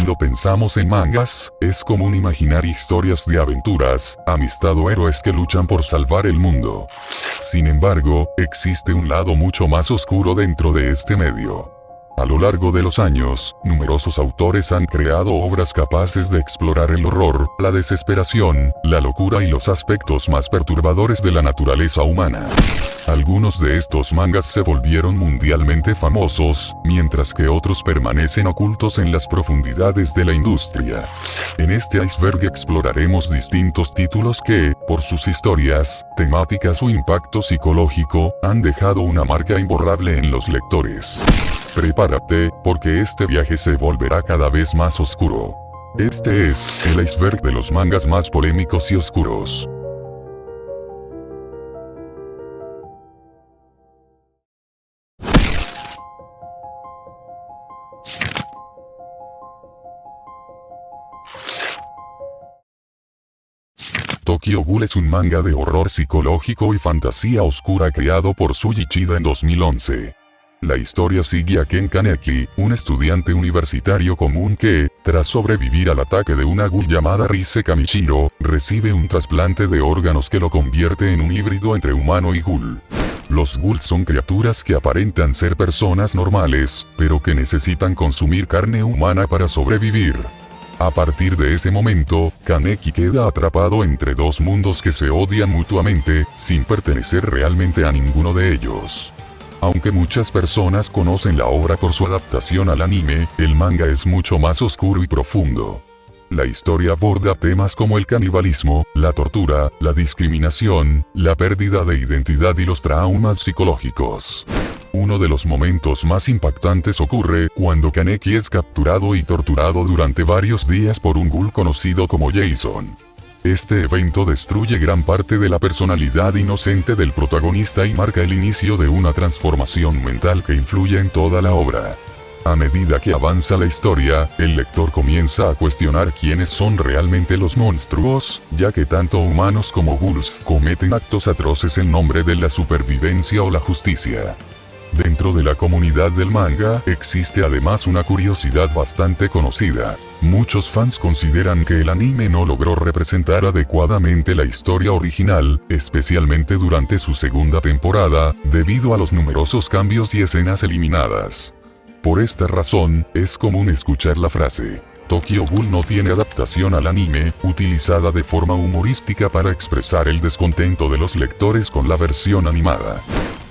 Cuando pensamos en mangas, es común imaginar historias de aventuras, amistad o héroes que luchan por salvar el mundo. Sin embargo, existe un lado mucho más oscuro dentro de este medio. A lo largo de los años, numerosos autores han creado obras capaces de explorar el horror, la desesperación, la locura y los aspectos más perturbadores de la naturaleza humana. Algunos de estos mangas se volvieron mundialmente famosos, mientras que otros permanecen ocultos en las profundidades de la industria. En este iceberg exploraremos distintos títulos que, por sus historias, temáticas o impacto psicológico, han dejado una marca imborrable en los lectores. Prepárate, porque este viaje se volverá cada vez más oscuro. Este es, el iceberg de los mangas más polémicos y oscuros. Tokyo Ghoul es un manga de horror psicológico y fantasía oscura creado por Shuji Chida en 2011. La historia sigue a Ken Kaneki, un estudiante universitario común que, tras sobrevivir al ataque de una ghoul llamada Rise Kamichiro, recibe un trasplante de órganos que lo convierte en un híbrido entre humano y ghoul. Los ghouls son criaturas que aparentan ser personas normales, pero que necesitan consumir carne humana para sobrevivir. A partir de ese momento, Kaneki queda atrapado entre dos mundos que se odian mutuamente, sin pertenecer realmente a ninguno de ellos. Aunque muchas personas conocen la obra por su adaptación al anime, el manga es mucho más oscuro y profundo. La historia aborda temas como el canibalismo, la tortura, la discriminación, la pérdida de identidad y los traumas psicológicos. Uno de los momentos más impactantes ocurre cuando Kaneki es capturado y torturado durante varios días por un ghoul conocido como Jason. Este evento destruye gran parte de la personalidad inocente del protagonista y marca el inicio de una transformación mental que influye en toda la obra. A medida que avanza la historia, el lector comienza a cuestionar quiénes son realmente los monstruos, ya que tanto humanos como ghouls cometen actos atroces en nombre de la supervivencia o la justicia. Dentro de la comunidad del manga, existe además una curiosidad bastante conocida. Muchos fans consideran que el anime no logró representar adecuadamente la historia original, especialmente durante su segunda temporada, debido a los numerosos cambios y escenas eliminadas. Por esta razón, es común escuchar la frase, Tokyo Ghoul no tiene adaptación al anime, utilizada de forma humorística para expresar el descontento de los lectores con la versión animada.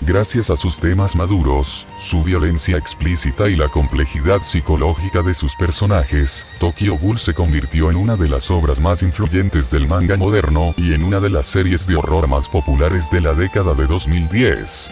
Gracias a sus temas maduros, su violencia explícita y la complejidad psicológica de sus personajes, Tokyo Ghoul se convirtió en una de las obras más influyentes del manga moderno y en una de las series de horror más populares de la década de 2010.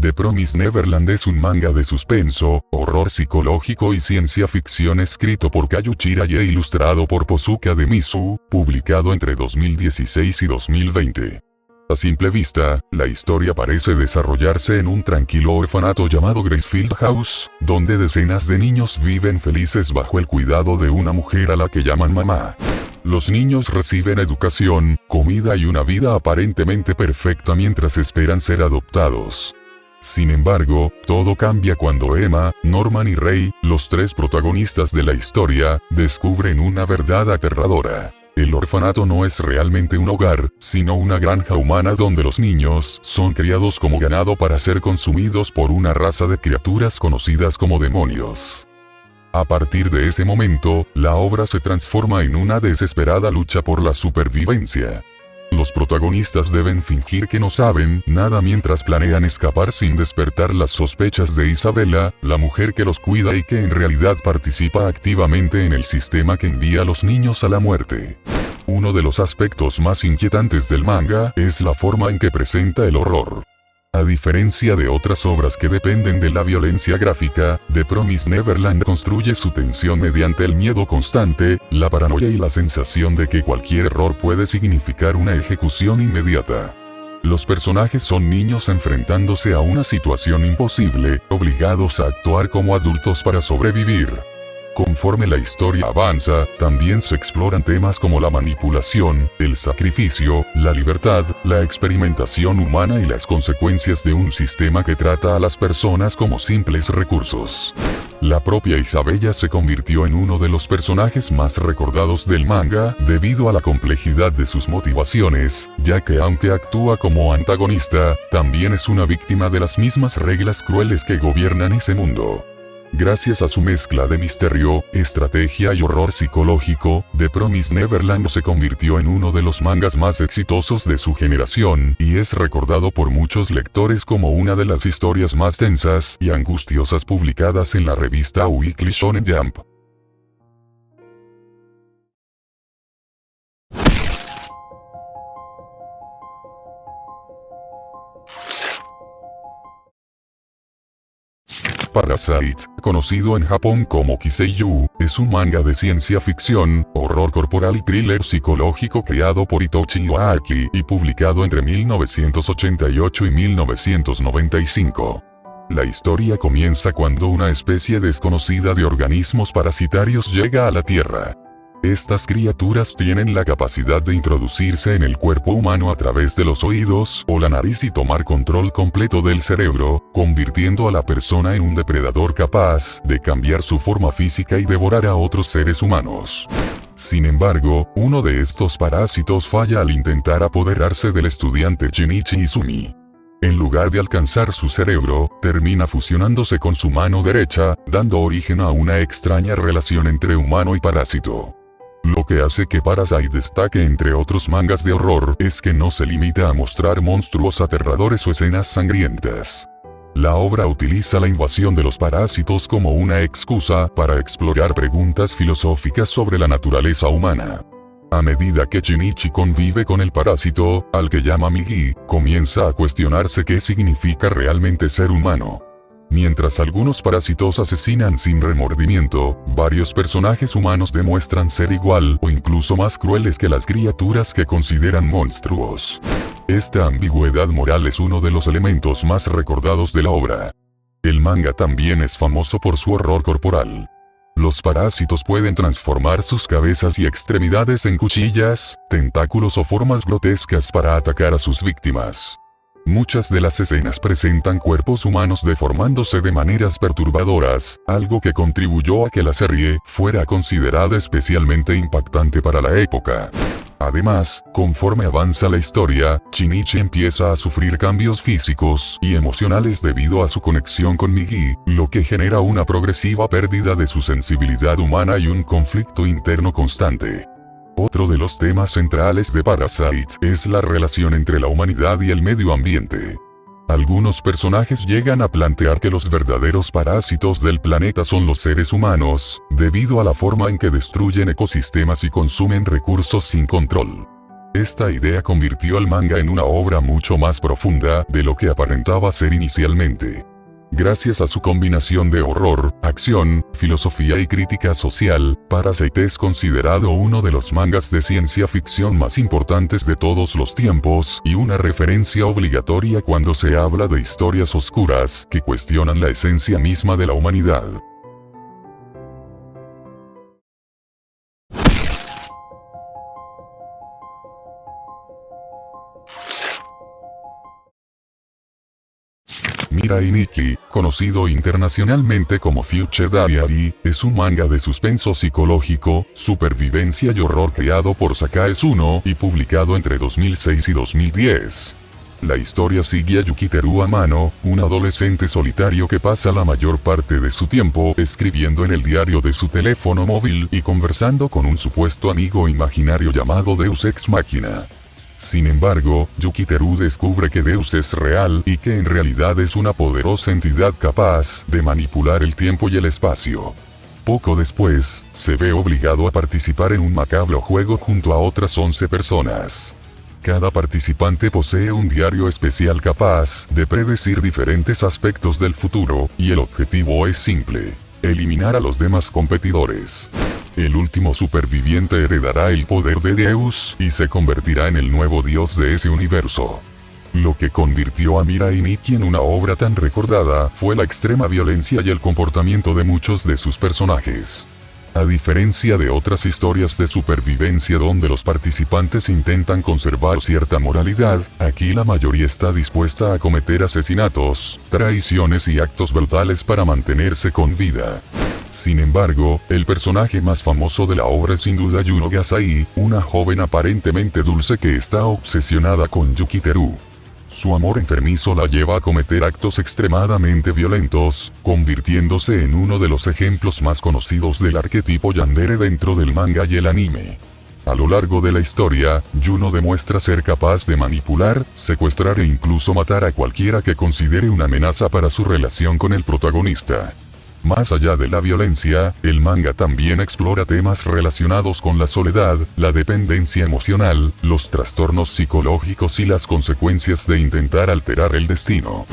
The Promised Neverland es un manga de suspenso, horror psicológico y ciencia ficción escrito por Kazuchika y ilustrado por Posuke Ademisu, publicado entre 2016 y 2020. A simple vista, la historia parece desarrollarse en un tranquilo orfanato llamado Gracefield House, donde decenas de niños viven felices bajo el cuidado de una mujer a la que llaman mamá. Los niños reciben educación, comida y una vida aparentemente perfecta mientras esperan ser adoptados. Sin embargo, todo cambia cuando Emma, Norman y Ray, los tres protagonistas de la historia, descubren una verdad aterradora. El orfanato no es realmente un hogar, sino una granja humana donde los niños son criados como ganado para ser consumidos por una raza de criaturas conocidas como demonios. A partir de ese momento, la obra se transforma en una desesperada lucha por la supervivencia. Los protagonistas deben fingir que no saben nada mientras planean escapar sin despertar las sospechas de Isabella, la mujer que los cuida y que en realidad participa activamente en el sistema que envía a los niños a la muerte. Uno de los aspectos más inquietantes del manga es la forma en que presenta el horror. A diferencia de otras obras que dependen de la violencia gráfica, The Promised Neverland construye su tensión mediante el miedo constante, la paranoia y la sensación de que cualquier error puede significar una ejecución inmediata. Los personajes son niños enfrentándose a una situación imposible, obligados a actuar como adultos para sobrevivir. Conforme la historia avanza, también se exploran temas como la manipulación, el sacrificio, la libertad, la experimentación humana y las consecuencias de un sistema que trata a las personas como simples recursos. La propia Isabella se convirtió en uno de los personajes más recordados del manga, debido a la complejidad de sus motivaciones, ya que aunque actúa como antagonista, también es una víctima de las mismas reglas crueles que gobiernan ese mundo. Gracias a su mezcla de misterio, estrategia y horror psicológico, The Promised Neverland se convirtió en uno de los mangas más exitosos de su generación, y es recordado por muchos lectores como una de las historias más tensas y angustiosas publicadas en la revista Weekly Shonen Jump. Parasite, conocido en Japón como Kiseiyu, es un manga de ciencia ficción, horror corporal y thriller psicológico creado por Hitoshi Iwaki y publicado entre 1988 y 1995. La historia comienza cuando una especie desconocida de organismos parasitarios llega a la Tierra. Estas criaturas tienen la capacidad de introducirse en el cuerpo humano a través de los oídos o la nariz y tomar control completo del cerebro, convirtiendo a la persona en un depredador capaz de cambiar su forma física y devorar a otros seres humanos. Sin embargo, uno de estos parásitos falla al intentar apoderarse del estudiante Shinichi Izumi. En lugar de alcanzar su cerebro, termina fusionándose con su mano derecha, dando origen a una extraña relación entre humano y parásito. Lo que hace que Parasite destaque entre otros mangas de horror es que no se limita a mostrar monstruos aterradores o escenas sangrientas. La obra utiliza la invasión de los parásitos como una excusa para explorar preguntas filosóficas sobre la naturaleza humana. A medida que Shinichi convive con el parásito, al que llama Migi, comienza a cuestionarse qué significa realmente ser humano. Mientras algunos parásitos asesinan sin remordimiento, varios personajes humanos demuestran ser igual o incluso más crueles que las criaturas que consideran monstruos. Esta ambigüedad moral es uno de los elementos más recordados de la obra. El manga también es famoso por su horror corporal. Los parásitos pueden transformar sus cabezas y extremidades en cuchillas, tentáculos o formas grotescas para atacar a sus víctimas. Muchas de las escenas presentan cuerpos humanos deformándose de maneras perturbadoras, algo que contribuyó a que la serie fuera considerada especialmente impactante para la época. Además, conforme avanza la historia, Shinichi empieza a sufrir cambios físicos y emocionales debido a su conexión con Migi, lo que genera una progresiva pérdida de su sensibilidad humana y un conflicto interno constante. Otro de los temas centrales de Parasite es la relación entre la humanidad y el medio ambiente. Algunos personajes llegan a plantear que los verdaderos parásitos del planeta son los seres humanos, debido a la forma en que destruyen ecosistemas y consumen recursos sin control. Esta idea convirtió al manga en una obra mucho más profunda de lo que aparentaba ser inicialmente. Gracias a su combinación de horror, acción, filosofía y crítica social, Parasite es considerado uno de los mangas de ciencia ficción más importantes de todos los tiempos y una referencia obligatoria cuando se habla de historias oscuras que cuestionan la esencia misma de la humanidad. Mirai Nikki, conocido internacionalmente como Future Diary, es un manga de suspenso psicológico, supervivencia y horror creado por Sakae Tsuno y publicado entre 2006 y 2010. La historia sigue a Yukiteru Amano, un adolescente solitario que pasa la mayor parte de su tiempo escribiendo en el diario de su teléfono móvil y conversando con un supuesto amigo imaginario llamado Deus Ex Machina. Sin embargo, Yukiteru descubre que Deus es real y que en realidad es una poderosa entidad capaz de manipular el tiempo y el espacio. Poco después, se ve obligado a participar en un macabro juego junto a otras 11 personas. Cada participante posee un diario especial capaz de predecir diferentes aspectos del futuro, y el objetivo es simple: eliminar a los demás competidores. El último superviviente heredará el poder de Deus y se convertirá en el nuevo dios de ese universo. Lo que convirtió a Mirai Nikki en una obra tan recordada fue la extrema violencia y el comportamiento de muchos de sus personajes. A diferencia de otras historias de supervivencia donde los participantes intentan conservar cierta moralidad, aquí la mayoría está dispuesta a cometer asesinatos, traiciones y actos brutales para mantenerse con vida. Sin embargo, el personaje más famoso de la obra es sin duda Yuno Gasai, una joven aparentemente dulce que está obsesionada con Yukiteru. Su amor enfermizo la lleva a cometer actos extremadamente violentos, convirtiéndose en uno de los ejemplos más conocidos del arquetipo yandere dentro del manga y el anime. A lo largo de la historia, Yuno demuestra ser capaz de manipular, secuestrar e incluso matar a cualquiera que considere una amenaza para su relación con el protagonista. Más allá de la violencia, el manga también explora temas relacionados con la soledad, la dependencia emocional, los trastornos psicológicos y las consecuencias de intentar alterar el destino.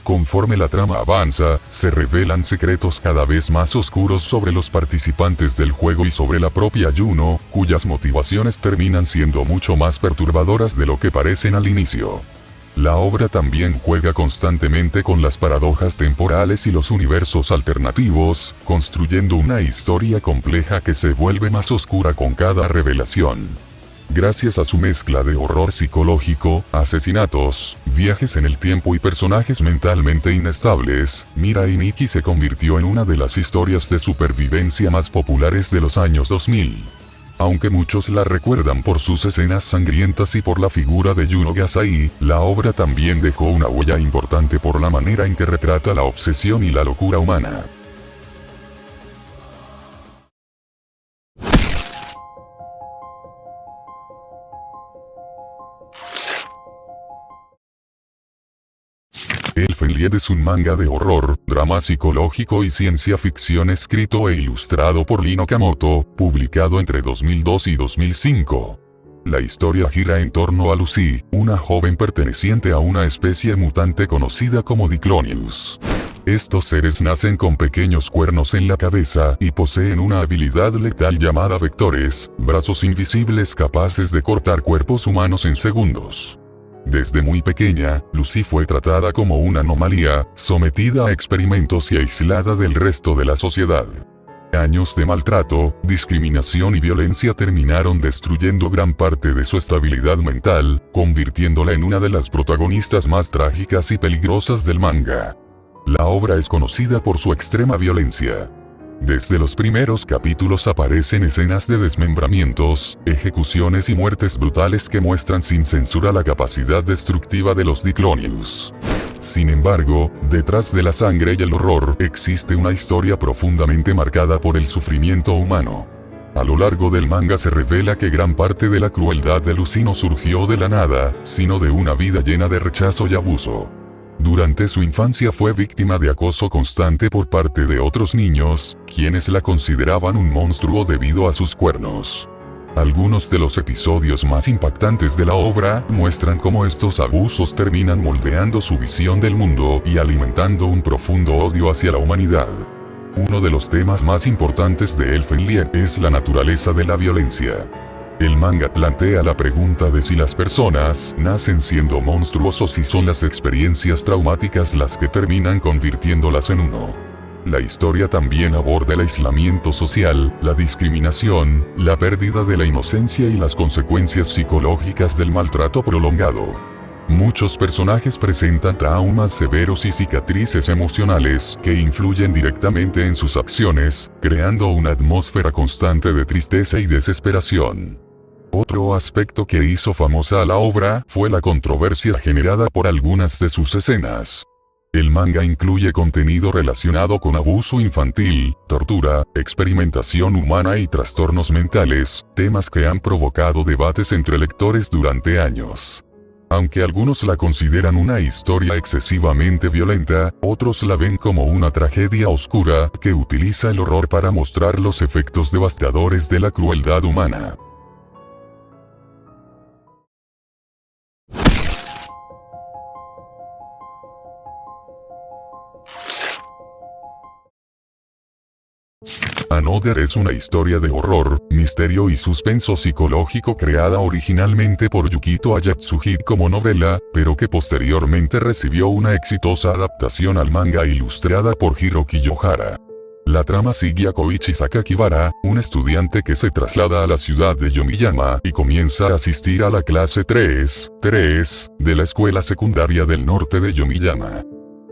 Conforme la trama avanza, se revelan secretos cada vez más oscuros sobre los participantes del juego y sobre la propia Yuno, cuyas motivaciones terminan siendo mucho más perturbadoras de lo que parecen al inicio. La obra también juega constantemente con las paradojas temporales y los universos alternativos, construyendo una historia compleja que se vuelve más oscura con cada revelación. Gracias a su mezcla de horror psicológico, asesinatos, viajes en el tiempo y personajes mentalmente inestables, Mirai Nikki se convirtió en una de las historias de supervivencia más populares de los años 2000. Aunque muchos la recuerdan por sus escenas sangrientas y por la figura de Yuno Gasai, la obra también dejó una huella importante por la manera en que retrata la obsesión y la locura humana. Elfen Lied es un manga de horror, drama psicológico y ciencia ficción escrito e ilustrado por Lin Okamoto, publicado entre 2002 y 2005. La historia gira en torno a Lucy, una joven perteneciente a una especie mutante conocida como Diclonius. Estos seres nacen con pequeños cuernos en la cabeza y poseen una habilidad letal llamada vectores, brazos invisibles capaces de cortar cuerpos humanos en segundos. Desde muy pequeña, Lucy fue tratada como una anomalía, sometida a experimentos y aislada del resto de la sociedad. Años de maltrato, discriminación y violencia terminaron destruyendo gran parte de su estabilidad mental, convirtiéndola en una de las protagonistas más trágicas y peligrosas del manga. La obra es conocida por su extrema violencia. Desde los primeros capítulos aparecen escenas de desmembramientos, ejecuciones y muertes brutales que muestran sin censura la capacidad destructiva de los Diclonius. Sin embargo, detrás de la sangre y el horror existe una historia profundamente marcada por el sufrimiento humano. A lo largo del manga se revela que gran parte de la crueldad de Lucy no surgió de la nada, sino de una vida llena de rechazo y abuso. Durante su infancia fue víctima de acoso constante por parte de otros niños, quienes la consideraban un monstruo debido a sus cuernos. Algunos de los episodios más impactantes de la obra muestran cómo estos abusos terminan moldeando su visión del mundo y alimentando un profundo odio hacia la humanidad. Uno de los temas más importantes de Elfen Lied es la naturaleza de la violencia. El manga plantea la pregunta de si las personas nacen siendo monstruos o si son las experiencias traumáticas las que terminan convirtiéndolas en uno. La historia también aborda el aislamiento social, la discriminación, la pérdida de la inocencia y las consecuencias psicológicas del maltrato prolongado. Muchos personajes presentan traumas severos y cicatrices emocionales que influyen directamente en sus acciones, creando una atmósfera constante de tristeza y desesperación. Otro aspecto que hizo famosa a la obra fue la controversia generada por algunas de sus escenas. El manga incluye contenido relacionado con abuso infantil, tortura, experimentación humana y trastornos mentales, temas que han provocado debates entre lectores durante años. Aunque algunos la consideran una historia excesivamente violenta, otros la ven como una tragedia oscura que utiliza el horror para mostrar los efectos devastadores de la crueldad humana. Another es una historia de horror, misterio y suspenso psicológico creada originalmente por Yukito Ayatsuhide como novela, pero que posteriormente recibió una exitosa adaptación al manga ilustrada por Hiroki Yohara. La trama sigue a Koichi Sakakibara, un estudiante que se traslada a la ciudad de Yomiyama y comienza a asistir a la clase 3 de la escuela secundaria del norte de Yomiyama.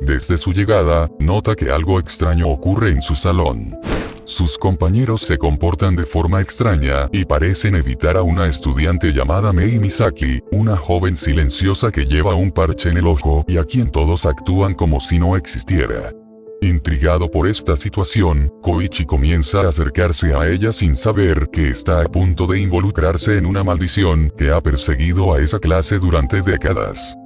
Desde su llegada, nota que algo extraño ocurre en su salón. Sus compañeros se comportan de forma extraña y parecen evitar a una estudiante llamada Mei Misaki, una joven silenciosa que lleva un parche en el ojo y a quien todos actúan como si no existiera. Intrigado por esta situación, Koichi comienza a acercarse a ella sin saber que está a punto de involucrarse en una maldición que ha perseguido a esa clase durante décadas.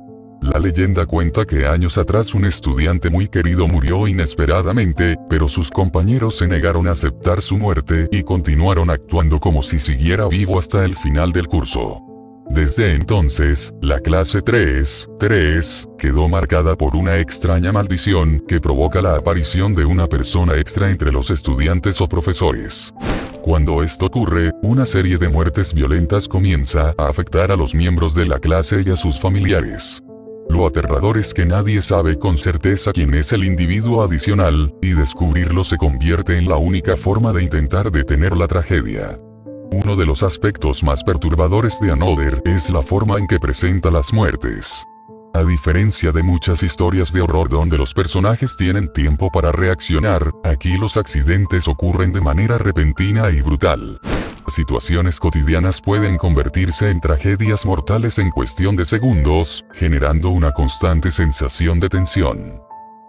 La leyenda cuenta que años atrás un estudiante muy querido murió inesperadamente, pero sus compañeros se negaron a aceptar su muerte y continuaron actuando como si siguiera vivo hasta el final del curso. Desde entonces, la clase 3 quedó marcada por una extraña maldición que provoca la aparición de una persona extra entre los estudiantes o profesores. Cuando esto ocurre, una serie de muertes violentas comienza a afectar a los miembros de la clase y a sus familiares. Lo aterrador es que nadie sabe con certeza quién es el individuo adicional, y descubrirlo se convierte en la única forma de intentar detener la tragedia. Uno de los aspectos más perturbadores de Another es la forma en que presenta las muertes. A diferencia de muchas historias de horror donde los personajes tienen tiempo para reaccionar, aquí los accidentes ocurren de manera repentina y brutal. Situaciones cotidianas pueden convertirse en tragedias mortales en cuestión de segundos, generando una constante sensación de tensión.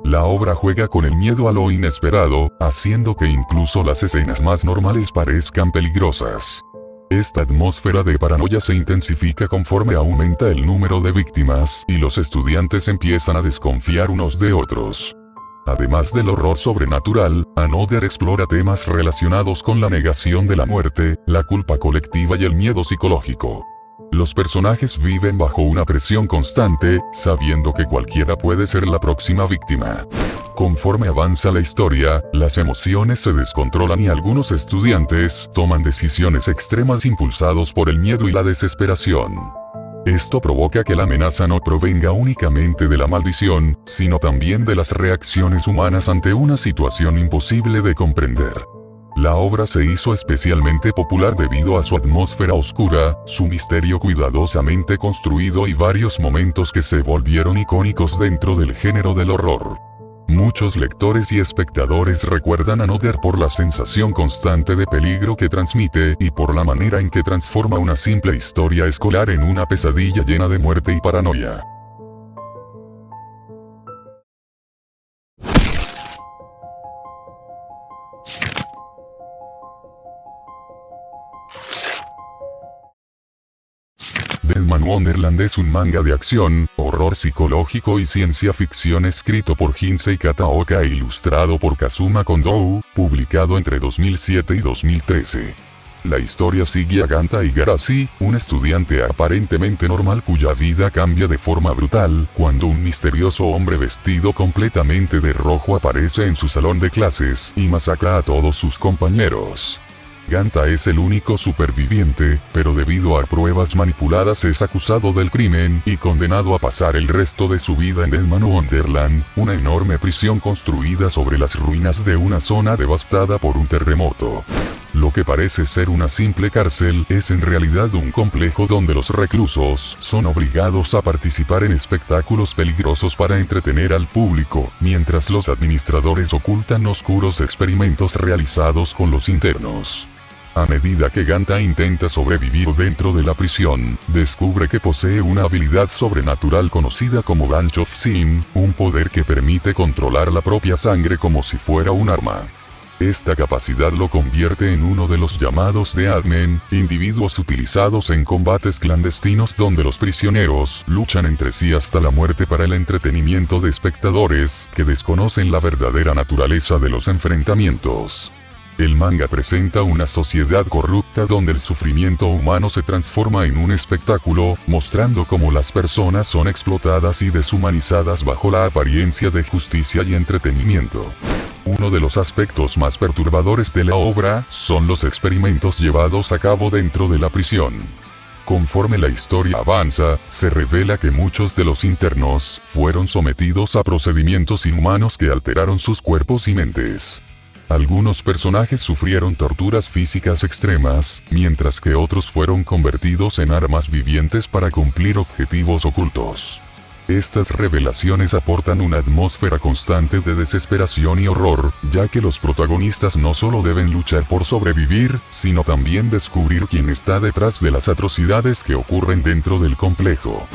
La obra juega con el miedo a lo inesperado, haciendo que incluso las escenas más normales parezcan peligrosas. Esta atmósfera de paranoia se intensifica conforme aumenta el número de víctimas y los estudiantes empiezan a desconfiar unos de otros. Además del horror sobrenatural, Another explora temas relacionados con la negación de la muerte, la culpa colectiva y el miedo psicológico. Los personajes viven bajo una presión constante, sabiendo que cualquiera puede ser la próxima víctima. Conforme avanza la historia, las emociones se descontrolan y algunos estudiantes toman decisiones extremas impulsados por el miedo y la desesperación. Esto provoca que la amenaza no provenga únicamente de la maldición, sino también de las reacciones humanas ante una situación imposible de comprender. La obra se hizo especialmente popular debido a su atmósfera oscura, su misterio cuidadosamente construido y varios momentos que se volvieron icónicos dentro del género del horror. Muchos lectores y espectadores recuerdan a Another por la sensación constante de peligro que transmite y por la manera en que transforma una simple historia escolar en una pesadilla llena de muerte y paranoia. Deadman Wonderland es un manga de acción, horror psicológico y ciencia ficción escrito por Jinsei Kataoka e ilustrado por Kazuma Kondou, publicado entre 2007 y 2013. La historia sigue a Ganta Igarashi, un estudiante aparentemente normal cuya vida cambia de forma brutal cuando un misterioso hombre vestido completamente de rojo aparece en su salón de clases y masacra a todos sus compañeros. Ganta es el único superviviente, pero debido a pruebas manipuladas es acusado del crimen y condenado a pasar el resto de su vida en Deadman Wonderland, una enorme prisión construida sobre las ruinas de una zona devastada por un terremoto. Lo que parece ser una simple cárcel es en realidad un complejo donde los reclusos son obligados a participar en espectáculos peligrosos para entretener al público, mientras los administradores ocultan oscuros experimentos realizados con los internos. A medida que Ganta intenta sobrevivir dentro de la prisión, descubre que posee una habilidad sobrenatural conocida como Bunch of Sin, un poder que permite controlar la propia sangre como si fuera un arma. Esta capacidad lo convierte en uno de los llamados Deadmen, individuos utilizados en combates clandestinos donde los prisioneros luchan entre sí hasta la muerte para el entretenimiento de espectadores que desconocen la verdadera naturaleza de los enfrentamientos. El manga presenta una sociedad corrupta donde el sufrimiento humano se transforma en un espectáculo, mostrando cómo las personas son explotadas y deshumanizadas bajo la apariencia de justicia y entretenimiento. Uno de los aspectos más perturbadores de la obra son los experimentos llevados a cabo dentro de la prisión. Conforme la historia avanza, se revela que muchos de los internos fueron sometidos a procedimientos inhumanos que alteraron sus cuerpos y mentes. Algunos personajes sufrieron torturas físicas extremas, mientras que otros fueron convertidos en armas vivientes para cumplir objetivos ocultos. Estas revelaciones aportan una atmósfera constante de desesperación y horror, ya que los protagonistas no solo deben luchar por sobrevivir, sino también descubrir quién está detrás de las atrocidades que ocurren dentro del complejo.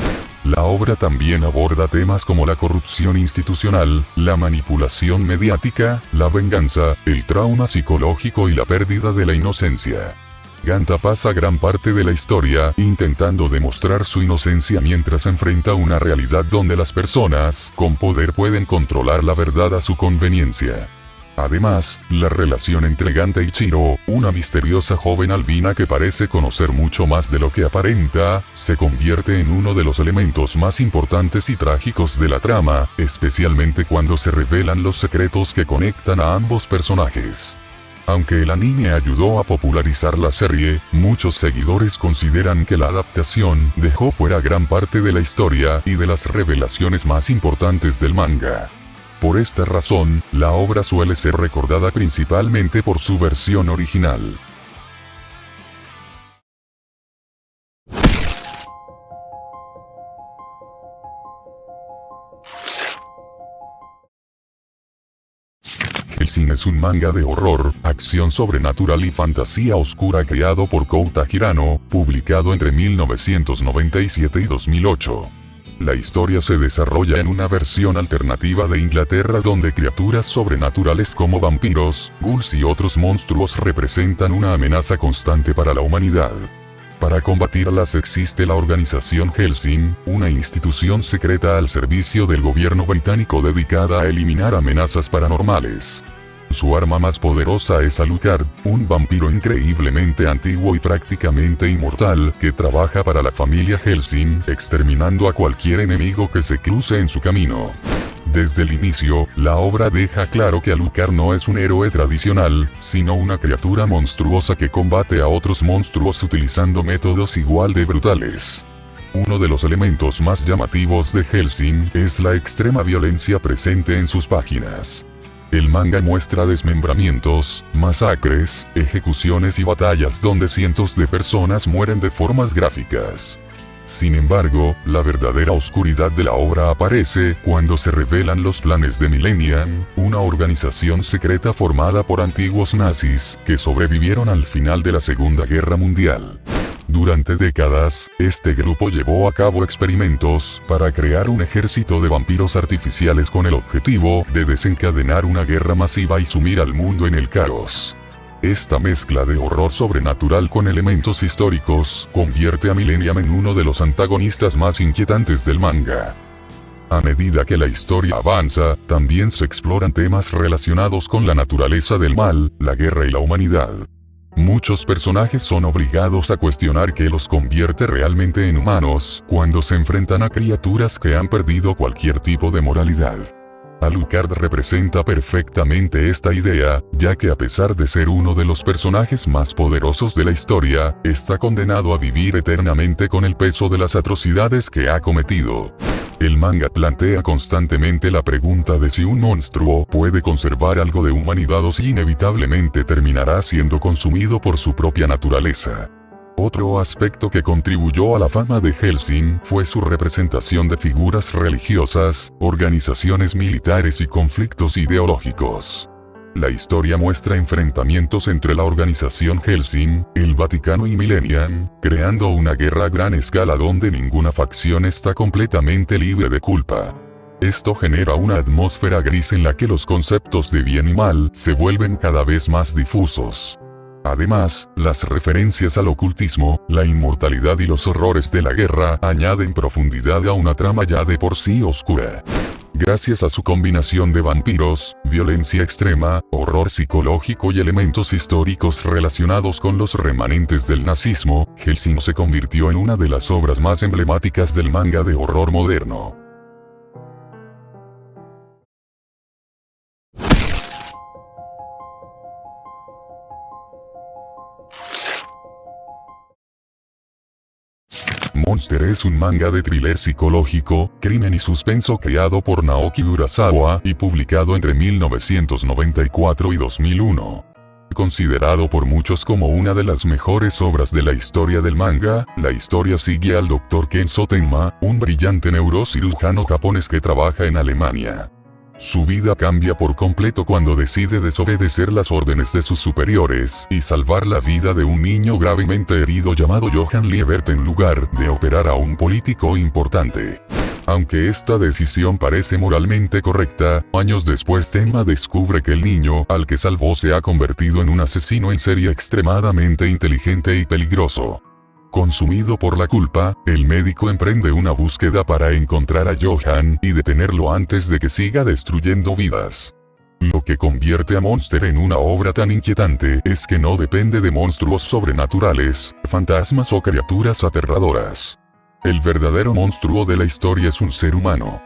La obra también aborda temas como la corrupción institucional, la manipulación mediática, la venganza, el trauma psicológico y la pérdida de la inocencia. Ganta pasa gran parte de la historia intentando demostrar su inocencia mientras enfrenta una realidad donde las personas con poder pueden controlar la verdad a su conveniencia. Además, la relación entre Ganta y Chiro, una misteriosa joven albina que parece conocer mucho más de lo que aparenta, se convierte en uno de los elementos más importantes y trágicos de la trama, especialmente cuando se revelan los secretos que conectan a ambos personajes. Aunque el anime ayudó a popularizar la serie, muchos seguidores consideran que la adaptación dejó fuera gran parte de la historia y de las revelaciones más importantes del manga. Por esta razón, la obra suele ser recordada principalmente por su versión original. Hellsing es un manga de horror, acción sobrenatural y fantasía oscura creado por Kouta Hirano, publicado entre 1997 y 2008. La historia se desarrolla en una versión alternativa de Inglaterra donde criaturas sobrenaturales como vampiros, ghouls y otros monstruos representan una amenaza constante para la humanidad. Para combatirlas existe la organización Hellsing, una institución secreta al servicio del gobierno británico dedicada a eliminar amenazas paranormales. Su arma más poderosa es Alucard, un vampiro increíblemente antiguo y prácticamente inmortal, que trabaja para la familia Hellsing, exterminando a cualquier enemigo que se cruce en su camino. Desde el inicio, la obra deja claro que Alucard no es un héroe tradicional, sino una criatura monstruosa que combate a otros monstruos utilizando métodos igual de brutales. Uno de los elementos más llamativos de Hellsing es la extrema violencia presente en sus páginas. El manga muestra desmembramientos, masacres, ejecuciones y batallas donde cientos de personas mueren de formas gráficas. Sin embargo, la verdadera oscuridad de la obra aparece cuando se revelan los planes de Millennium, una organización secreta formada por antiguos nazis que sobrevivieron al final de la Segunda Guerra Mundial. Durante décadas, este grupo llevó a cabo experimentos para crear un ejército de vampiros artificiales con el objetivo de desencadenar una guerra masiva y sumir al mundo en el caos. Esta mezcla de horror sobrenatural con elementos históricos convierte a Millennium en uno de los antagonistas más inquietantes del manga. A medida que la historia avanza, también se exploran temas relacionados con la naturaleza del mal, la guerra y la humanidad. Muchos personajes son obligados a cuestionar qué los convierte realmente en humanos, cuando se enfrentan a criaturas que han perdido cualquier tipo de moralidad. Alucard representa perfectamente esta idea, ya que a pesar de ser uno de los personajes más poderosos de la historia, está condenado a vivir eternamente con el peso de las atrocidades que ha cometido. El manga plantea constantemente la pregunta de si un monstruo puede conservar algo de humanidad o si inevitablemente terminará siendo consumido por su propia naturaleza. Otro aspecto que contribuyó a la fama de Hellsing fue su representación de figuras religiosas, organizaciones militares y conflictos ideológicos. La historia muestra enfrentamientos entre la organización Hellsing, el Vaticano y Millennium, creando una guerra a gran escala donde ninguna facción está completamente libre de culpa. Esto genera una atmósfera gris en la que los conceptos de bien y mal se vuelven cada vez más difusos. Además, las referencias al ocultismo, la inmortalidad y los horrores de la guerra añaden profundidad a una trama ya de por sí oscura. Gracias a su combinación de vampiros, violencia extrema, horror psicológico y elementos históricos relacionados con los remanentes del nazismo, Hellsing se convirtió en una de las obras más emblemáticas del manga de horror moderno. Monster es un manga de thriller psicológico, crimen y suspenso creado por Naoki Urasawa y publicado entre 1994 y 2001. Considerado por muchos como una de las mejores obras de la historia del manga, la historia sigue al Dr. Kenzo Tenma, un brillante neurocirujano japonés que trabaja en Alemania. Su vida cambia por completo cuando decide desobedecer las órdenes de sus superiores y salvar la vida de un niño gravemente herido llamado Johann Liebert en lugar de operar a un político importante. Aunque esta decisión parece moralmente correcta, años después Tenma descubre que el niño al que salvó se ha convertido en un asesino en serie extremadamente inteligente y peligroso. Consumido por la culpa, el médico emprende una búsqueda para encontrar a Johann y detenerlo antes de que siga destruyendo vidas. Lo que convierte a Monster en una obra tan inquietante es que no depende de monstruos sobrenaturales, fantasmas o criaturas aterradoras. El verdadero monstruo de la historia es un ser humano.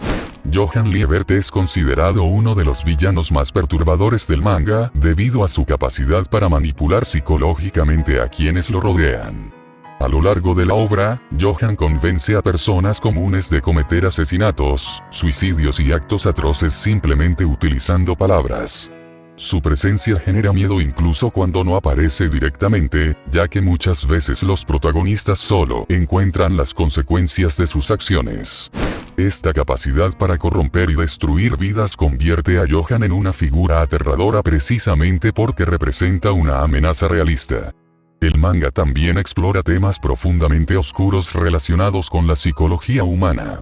Johann Liebert es considerado uno de los villanos más perturbadores del manga, debido a su capacidad para manipular psicológicamente a quienes lo rodean. A lo largo de la obra, Johann convence a personas comunes de cometer asesinatos, suicidios y actos atroces simplemente utilizando palabras. Su presencia genera miedo incluso cuando no aparece directamente, ya que muchas veces los protagonistas solo encuentran las consecuencias de sus acciones. Esta capacidad para corromper y destruir vidas convierte a Johann en una figura aterradora precisamente porque representa una amenaza realista. El manga también explora temas profundamente oscuros relacionados con la psicología humana.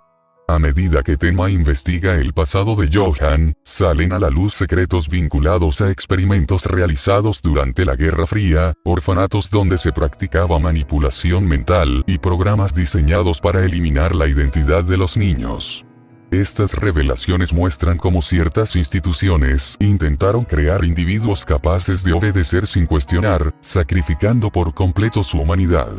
A medida que Tenma investiga el pasado de Johann, salen a la luz secretos vinculados a experimentos realizados durante la Guerra Fría, orfanatos donde se practicaba manipulación mental y programas diseñados para eliminar la identidad de los niños. Estas revelaciones muestran cómo ciertas instituciones intentaron crear individuos capaces de obedecer sin cuestionar, sacrificando por completo su humanidad.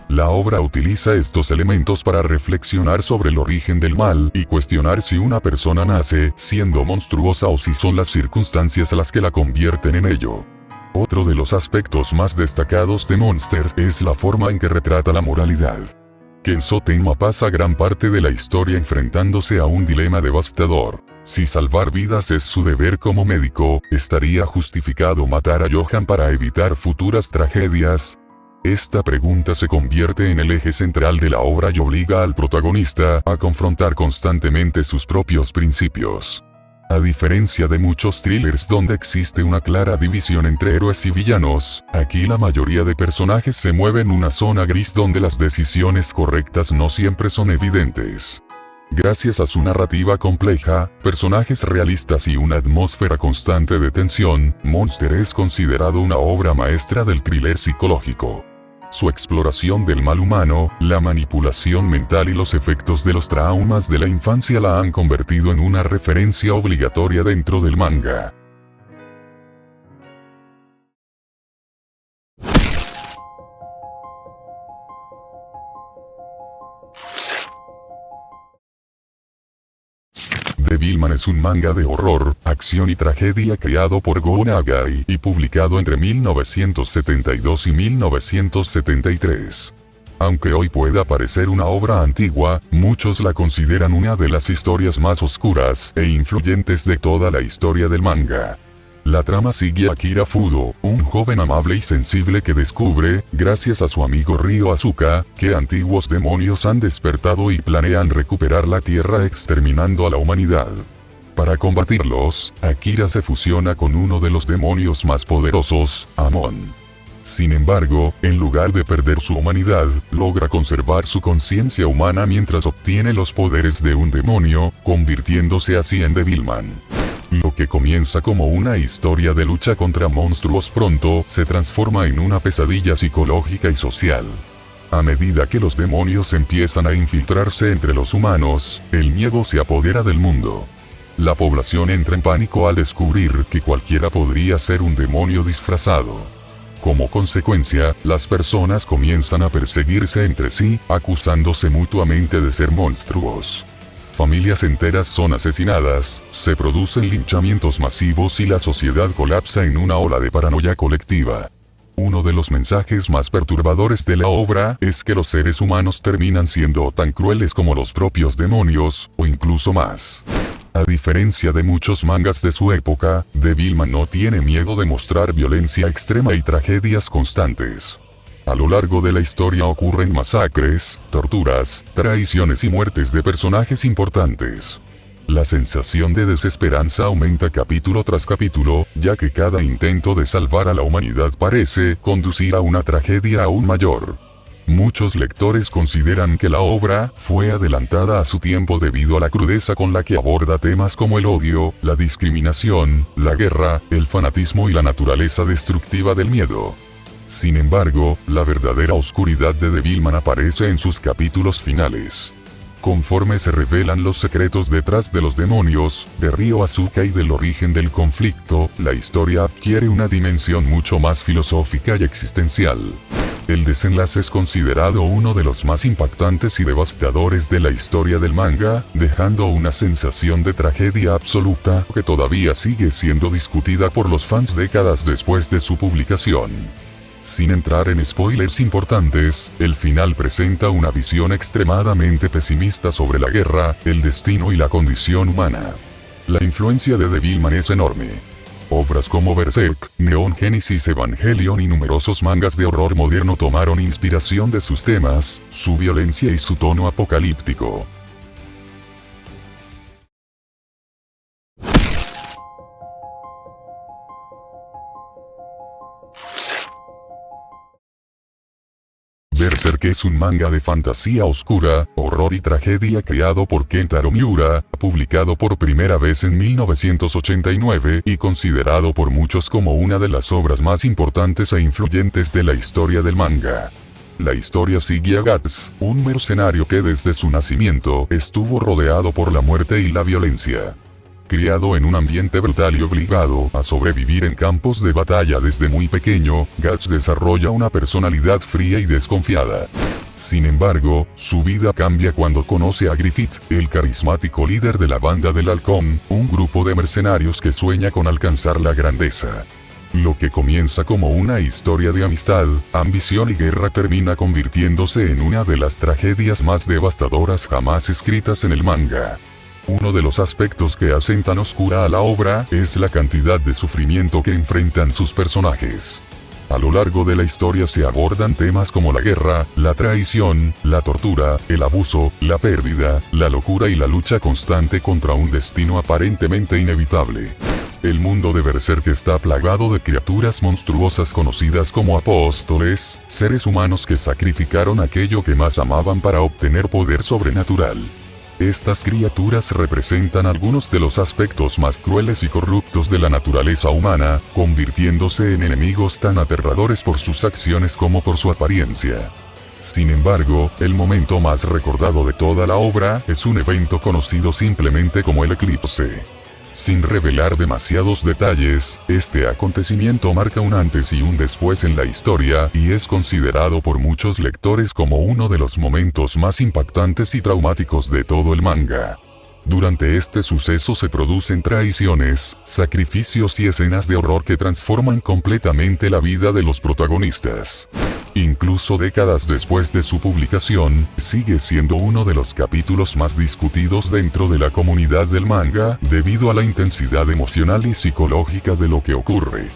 La obra utiliza estos elementos para reflexionar sobre el origen del mal y cuestionar si una persona nace siendo monstruosa o si son las circunstancias las que la convierten en ello. Otro de los aspectos más destacados de Monster es la forma en que retrata la moralidad. Kenzo Tenma pasa gran parte de la historia enfrentándose a un dilema devastador. Si salvar vidas es su deber como médico, ¿estaría justificado matar a Johann para evitar futuras tragedias? Esta pregunta se convierte en el eje central de la obra y obliga al protagonista a confrontar constantemente sus propios principios. A diferencia de muchos thrillers donde existe una clara división entre héroes y villanos, aquí la mayoría de personajes se mueven en una zona gris donde las decisiones correctas no siempre son evidentes. Gracias a su narrativa compleja, personajes realistas y una atmósfera constante de tensión, Monster es considerado una obra maestra del thriller psicológico. Su exploración del mal humano, la manipulación mental y los efectos de los traumas de la infancia la han convertido en una referencia obligatoria dentro del manga. Devilman es un manga de horror, acción y tragedia creado por Go Nagai y publicado entre 1972 y 1973. Aunque hoy pueda parecer una obra antigua, muchos la consideran una de las historias más oscuras e influyentes de toda la historia del manga. La trama sigue a Akira Fudo, un joven amable y sensible que descubre, gracias a su amigo Ryo Asuka, que antiguos demonios han despertado y planean recuperar la Tierra exterminando a la humanidad. Para combatirlos, Akira se fusiona con uno de los demonios más poderosos, Amon. Sin embargo, en lugar de perder su humanidad, logra conservar su conciencia humana mientras obtiene los poderes de un demonio, convirtiéndose así en Devilman. Lo que comienza como una historia de lucha contra monstruos pronto se transforma en una pesadilla psicológica y social. A medida que los demonios empiezan a infiltrarse entre los humanos, el miedo se apodera del mundo. La población entra en pánico al descubrir que cualquiera podría ser un demonio disfrazado. Como consecuencia, las personas comienzan a perseguirse entre sí, acusándose mutuamente de ser monstruos. Familias enteras son asesinadas, se producen linchamientos masivos y la sociedad colapsa en una ola de paranoia colectiva. Uno de los mensajes más perturbadores de la obra es que los seres humanos terminan siendo tan crueles como los propios demonios, o incluso más. A diferencia de muchos mangas de su época, Devilman no tiene miedo de mostrar violencia extrema y tragedias constantes. A lo largo de la historia ocurren masacres, torturas, traiciones y muertes de personajes importantes. La sensación de desesperanza aumenta capítulo tras capítulo, ya que cada intento de salvar a la humanidad parece conducir a una tragedia aún mayor. Muchos lectores consideran que la obra fue adelantada a su tiempo debido a la crudeza con la que aborda temas como el odio, la discriminación, la guerra, el fanatismo y la naturaleza destructiva del miedo. Sin embargo, la verdadera oscuridad de Devilman aparece en sus capítulos finales. Conforme se revelan los secretos detrás de los demonios, de Ryo Asuka y del origen del conflicto, la historia adquiere una dimensión mucho más filosófica y existencial. El desenlace es considerado uno de los más impactantes y devastadores de la historia del manga, dejando una sensación de tragedia absoluta que todavía sigue siendo discutida por los fans décadas después de su publicación. Sin entrar en spoilers importantes, el final presenta una visión extremadamente pesimista sobre la guerra, el destino y la condición humana. La influencia de Devilman es enorme. Obras como Berserk, Neon Genesis Evangelion y numerosos mangas de horror moderno tomaron inspiración de sus temas, su violencia y su tono apocalíptico. Berserk es un manga de fantasía oscura, horror y tragedia creado por Kentaro Miura, publicado por primera vez en 1989 y considerado por muchos como una de las obras más importantes e influyentes de la historia del manga. La historia sigue a Guts, un mercenario que desde su nacimiento estuvo rodeado por la muerte y la violencia. Criado en un ambiente brutal y obligado a sobrevivir en campos de batalla desde muy pequeño, Guts desarrolla una personalidad fría y desconfiada. Sin embargo, su vida cambia cuando conoce a Griffith, el carismático líder de la banda del Halcón, un grupo de mercenarios que sueña con alcanzar la grandeza. Lo que comienza como una historia de amistad, ambición y guerra termina convirtiéndose en una de las tragedias más devastadoras jamás escritas en el manga. Uno de los aspectos que hacen tan oscura a la obra es la cantidad de sufrimiento que enfrentan sus personajes. A lo largo de la historia se abordan temas como la guerra, la traición, la tortura, el abuso, la pérdida, la locura y la lucha constante contra un destino aparentemente inevitable. El mundo de Berserk está plagado de criaturas monstruosas conocidas como apóstoles, seres humanos que sacrificaron aquello que más amaban para obtener poder sobrenatural. Estas criaturas representan algunos de los aspectos más crueles y corruptos de la naturaleza humana, convirtiéndose en enemigos tan aterradores por sus acciones como por su apariencia. Sin embargo, el momento más recordado de toda la obra es un evento conocido simplemente como el eclipse. Sin revelar demasiados detalles, este acontecimiento marca un antes y un después en la historia y es considerado por muchos lectores como uno de los momentos más impactantes y traumáticos de todo el manga. Durante este suceso se producen traiciones, sacrificios y escenas de horror que transforman completamente la vida de los protagonistas. Incluso décadas después de su publicación, sigue siendo uno de los capítulos más discutidos dentro de la comunidad del manga, debido a la intensidad emocional y psicológica de lo que ocurre.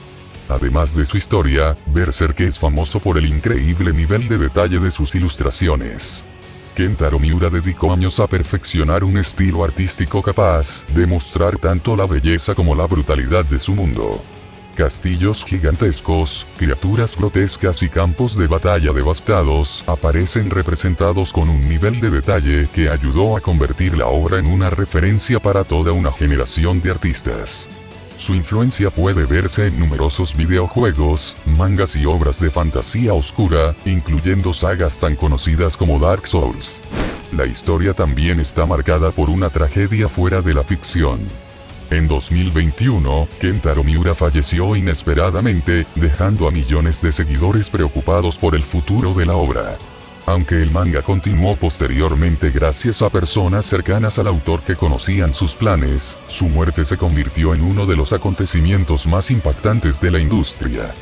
Además de su historia, Berserk es famoso por el increíble nivel de detalle de sus ilustraciones. Kentaro Miura dedicó años a perfeccionar un estilo artístico capaz de mostrar tanto la belleza como la brutalidad de su mundo. Castillos gigantescos, criaturas grotescas y campos de batalla devastados aparecen representados con un nivel de detalle que ayudó a convertir la obra en una referencia para toda una generación de artistas. Su influencia puede verse en numerosos videojuegos, mangas y obras de fantasía oscura, incluyendo sagas tan conocidas como Dark Souls. La historia también está marcada por una tragedia fuera de la ficción. En 2021, Kentaro Miura falleció inesperadamente, dejando a millones de seguidores preocupados por el futuro de la obra. Aunque el manga continuó posteriormente gracias a personas cercanas al autor que conocían sus planes, su muerte se convirtió en uno de los acontecimientos más impactantes de la industria.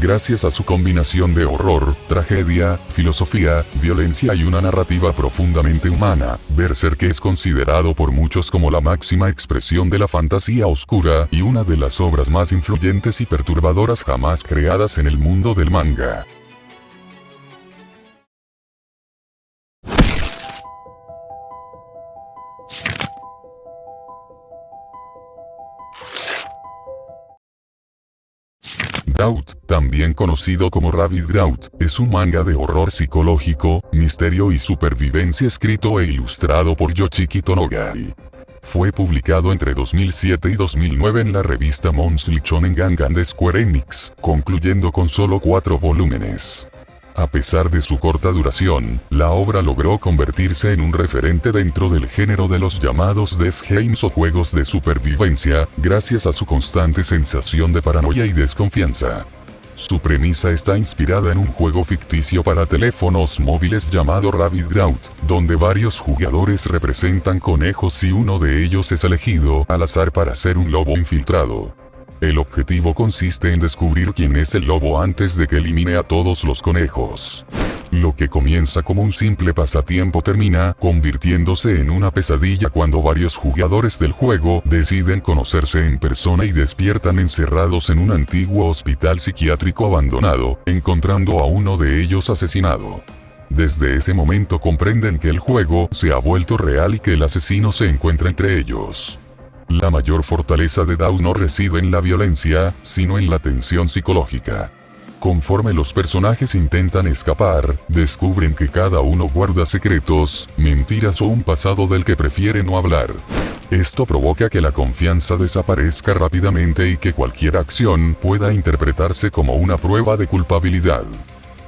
Gracias a su combinación de horror, tragedia, filosofía, violencia y una narrativa profundamente humana, Berserk es considerado por muchos como la máxima expresión de la fantasía oscura y una de las obras más influyentes y perturbadoras jamás creadas en el mundo del manga. Doubt, también conocido como Rabbit Doubt, es un manga de horror psicológico, misterio y supervivencia escrito e ilustrado por Yoshiki Tonogai. Fue publicado entre 2007 y 2009 en la revista Monthly Shonen Gangan de Square Enix, concluyendo con solo 4 volúmenes. A pesar de su corta duración, la obra logró convertirse en un referente dentro del género de los llamados Death Games o juegos de supervivencia, gracias a su constante sensación de paranoia y desconfianza. Su premisa está inspirada en un juego ficticio para teléfonos móviles llamado Rabbit Doubt, donde varios jugadores representan conejos y uno de ellos es elegido al azar para ser un lobo infiltrado. El objetivo consiste en descubrir quién es el lobo antes de que elimine a todos los conejos. Lo que comienza como un simple pasatiempo termina convirtiéndose en una pesadilla cuando varios jugadores del juego deciden conocerse en persona y despiertan encerrados en un antiguo hospital psiquiátrico abandonado, encontrando a uno de ellos asesinado. Desde ese momento comprenden que el juego se ha vuelto real y que el asesino se encuentra entre ellos. La mayor fortaleza de Doubt no reside en la violencia, sino en la tensión psicológica. Conforme los personajes intentan escapar, descubren que cada uno guarda secretos, mentiras o un pasado del que prefiere no hablar. Esto provoca que la confianza desaparezca rápidamente y que cualquier acción pueda interpretarse como una prueba de culpabilidad.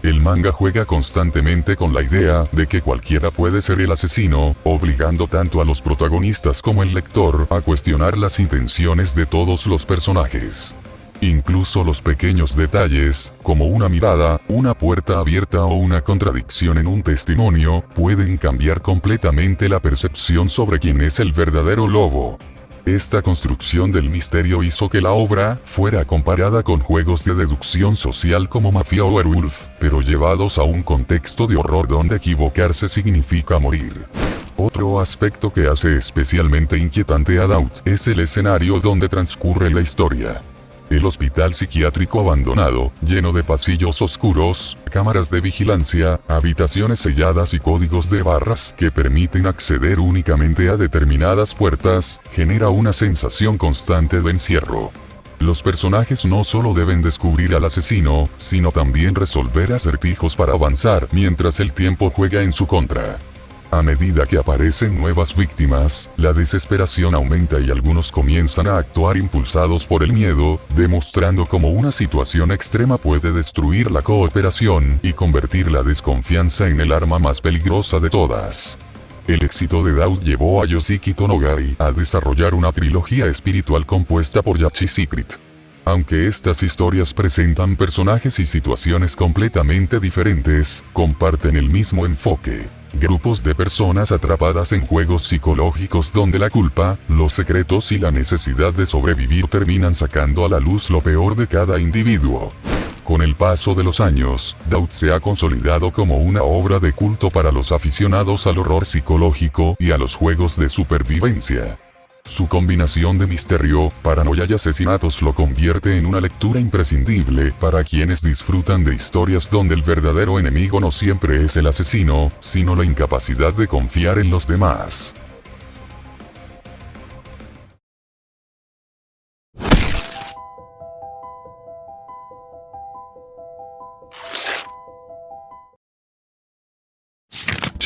El manga juega constantemente con la idea de que cualquiera puede ser el asesino, obligando tanto a los protagonistas como el lector a cuestionar las intenciones de todos los personajes. Incluso los pequeños detalles, como una mirada, una puerta abierta o una contradicción en un testimonio, pueden cambiar completamente la percepción sobre quién es el verdadero lobo. Esta construcción del misterio hizo que la obra fuera comparada con juegos de deducción social como Mafia o Werewolf, pero llevados a un contexto de horror donde equivocarse significa morir. Otro aspecto que hace especialmente inquietante a Doubt es el escenario donde transcurre la historia. El hospital psiquiátrico abandonado, lleno de pasillos oscuros, cámaras de vigilancia, habitaciones selladas y códigos de barras que permiten acceder únicamente a determinadas puertas, genera una sensación constante de encierro. Los personajes no solo deben descubrir al asesino, sino también resolver acertijos para avanzar mientras el tiempo juega en su contra. A medida que aparecen nuevas víctimas, la desesperación aumenta y algunos comienzan a actuar impulsados por el miedo, demostrando cómo una situación extrema puede destruir la cooperación y convertir la desconfianza en el arma más peligrosa de todas. El éxito de Doubt llevó a Yoshiki Tonogai a desarrollar una trilogía espiritual compuesta por Yachi Secret. Aunque estas historias presentan personajes y situaciones completamente diferentes, comparten el mismo enfoque. Grupos de personas atrapadas en juegos psicológicos donde la culpa, los secretos y la necesidad de sobrevivir terminan sacando a la luz lo peor de cada individuo. Con el paso de los años, Doubt se ha consolidado como una obra de culto para los aficionados al horror psicológico y a los juegos de supervivencia. Su combinación de misterio, paranoia y asesinatos lo convierte en una lectura imprescindible para quienes disfrutan de historias donde el verdadero enemigo no siempre es el asesino, sino la incapacidad de confiar en los demás.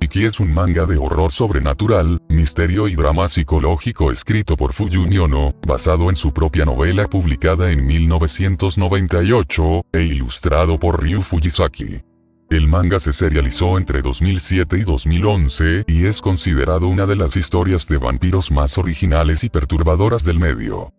Shiki es un manga de horror sobrenatural, misterio y drama psicológico escrito por Fuyumi Ono, basado en su propia novela publicada en 1998, e ilustrado por Ryu Fujisaki. El manga se serializó entre 2007 y 2011, y es considerado una de las historias de vampiros más originales y perturbadoras del medio.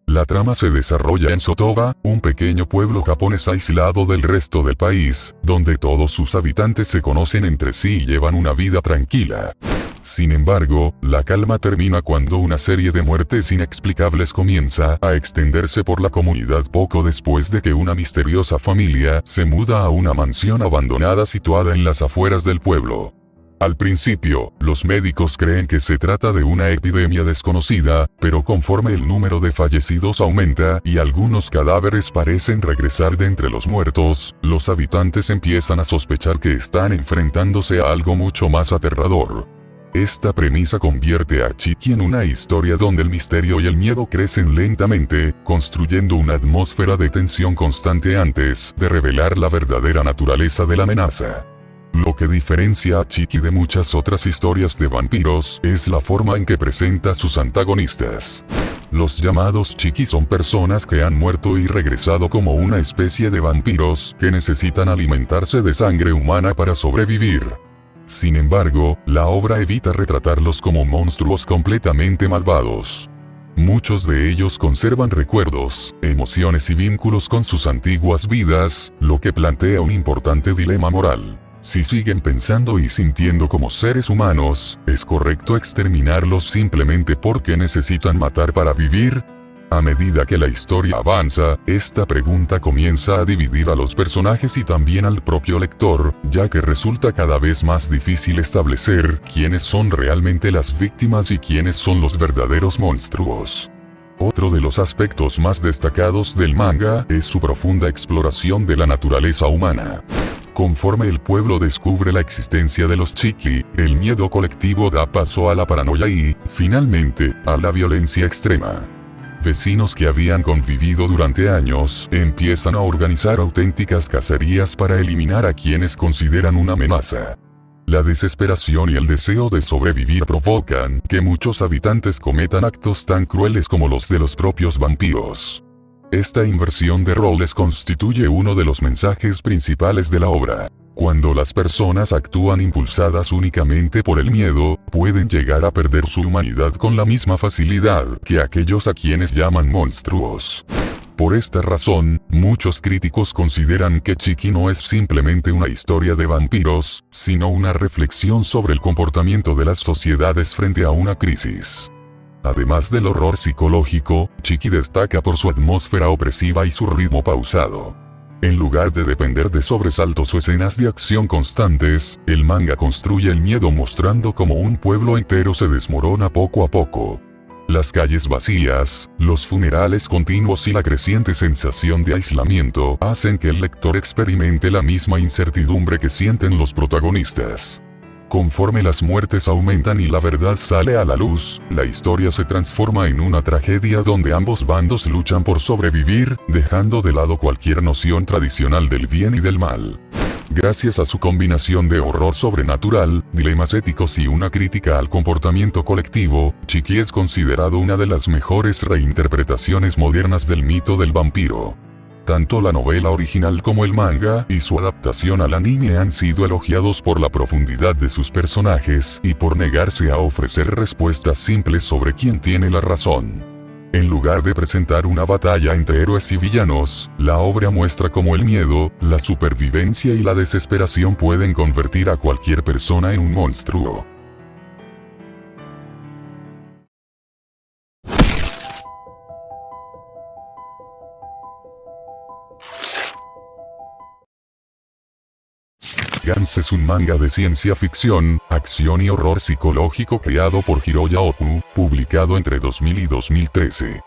La trama se desarrolla en Sotoba, un pequeño pueblo japonés aislado del resto del país, donde todos sus habitantes se conocen entre sí y llevan una vida tranquila. Sin embargo, la calma termina cuando una serie de muertes inexplicables comienza a extenderse por la comunidad poco después de que una misteriosa familia se muda a una mansión abandonada situada en las afueras del pueblo. Al principio, los médicos creen que se trata de una epidemia desconocida, pero conforme el número de fallecidos aumenta y algunos cadáveres parecen regresar de entre los muertos, los habitantes empiezan a sospechar que están enfrentándose a algo mucho más aterrador. Esta premisa convierte a Chiki en una historia donde el misterio y el miedo crecen lentamente, construyendo una atmósfera de tensión constante antes de revelar la verdadera naturaleza de la amenaza. Lo que diferencia a Chiki de muchas otras historias de vampiros es la forma en que presenta a sus antagonistas. Los llamados Chiki son personas que han muerto y regresado como una especie de vampiros que necesitan alimentarse de sangre humana para sobrevivir. Sin embargo, la obra evita retratarlos como monstruos completamente malvados. Muchos de ellos conservan recuerdos, emociones y vínculos con sus antiguas vidas, lo que plantea un importante dilema moral. Si siguen pensando y sintiendo como seres humanos, ¿es correcto exterminarlos simplemente porque necesitan matar para vivir? A medida que la historia avanza, esta pregunta comienza a dividir a los personajes y también al propio lector, ya que resulta cada vez más difícil establecer quiénes son realmente las víctimas y quiénes son los verdaderos monstruos. Otro de los aspectos más destacados del manga es su profunda exploración de la naturaleza humana. Conforme el pueblo descubre la existencia de los Chiki, el miedo colectivo da paso a la paranoia y, finalmente, a la violencia extrema. Vecinos que habían convivido durante años empiezan a organizar auténticas cacerías para eliminar a quienes consideran una amenaza. La desesperación y el deseo de sobrevivir provocan que muchos habitantes cometan actos tan crueles como los de los propios vampiros. Esta inversión de roles constituye uno de los mensajes principales de la obra. Cuando las personas actúan impulsadas únicamente por el miedo, pueden llegar a perder su humanidad con la misma facilidad que aquellos a quienes llaman monstruos. Por esta razón, muchos críticos consideran que Chiki no es simplemente una historia de vampiros, sino una reflexión sobre el comportamiento de las sociedades frente a una crisis. Además del horror psicológico, Chiki destaca por su atmósfera opresiva y su ritmo pausado. En lugar de depender de sobresaltos o escenas de acción constantes, el manga construye el miedo mostrando cómo un pueblo entero se desmorona poco a poco. Las calles vacías, los funerales continuos y la creciente sensación de aislamiento hacen que el lector experimente la misma incertidumbre que sienten los protagonistas. Conforme las muertes aumentan y la verdad sale a la luz, la historia se transforma en una tragedia donde ambos bandos luchan por sobrevivir, dejando de lado cualquier noción tradicional del bien y del mal. Gracias a su combinación de horror sobrenatural, dilemas éticos y una crítica al comportamiento colectivo, Chiki es considerado una de las mejores reinterpretaciones modernas del mito del vampiro. Tanto la novela original como el manga y su adaptación al anime han sido elogiados por la profundidad de sus personajes y por negarse a ofrecer respuestas simples sobre quién tiene la razón. En lugar de presentar una batalla entre héroes y villanos, la obra muestra cómo el miedo, la supervivencia y la desesperación pueden convertir a cualquier persona en un monstruo. Gantz es un manga de ciencia ficción, acción y horror psicológico creado por Hiroya Oku, publicado entre 2000 y 2013.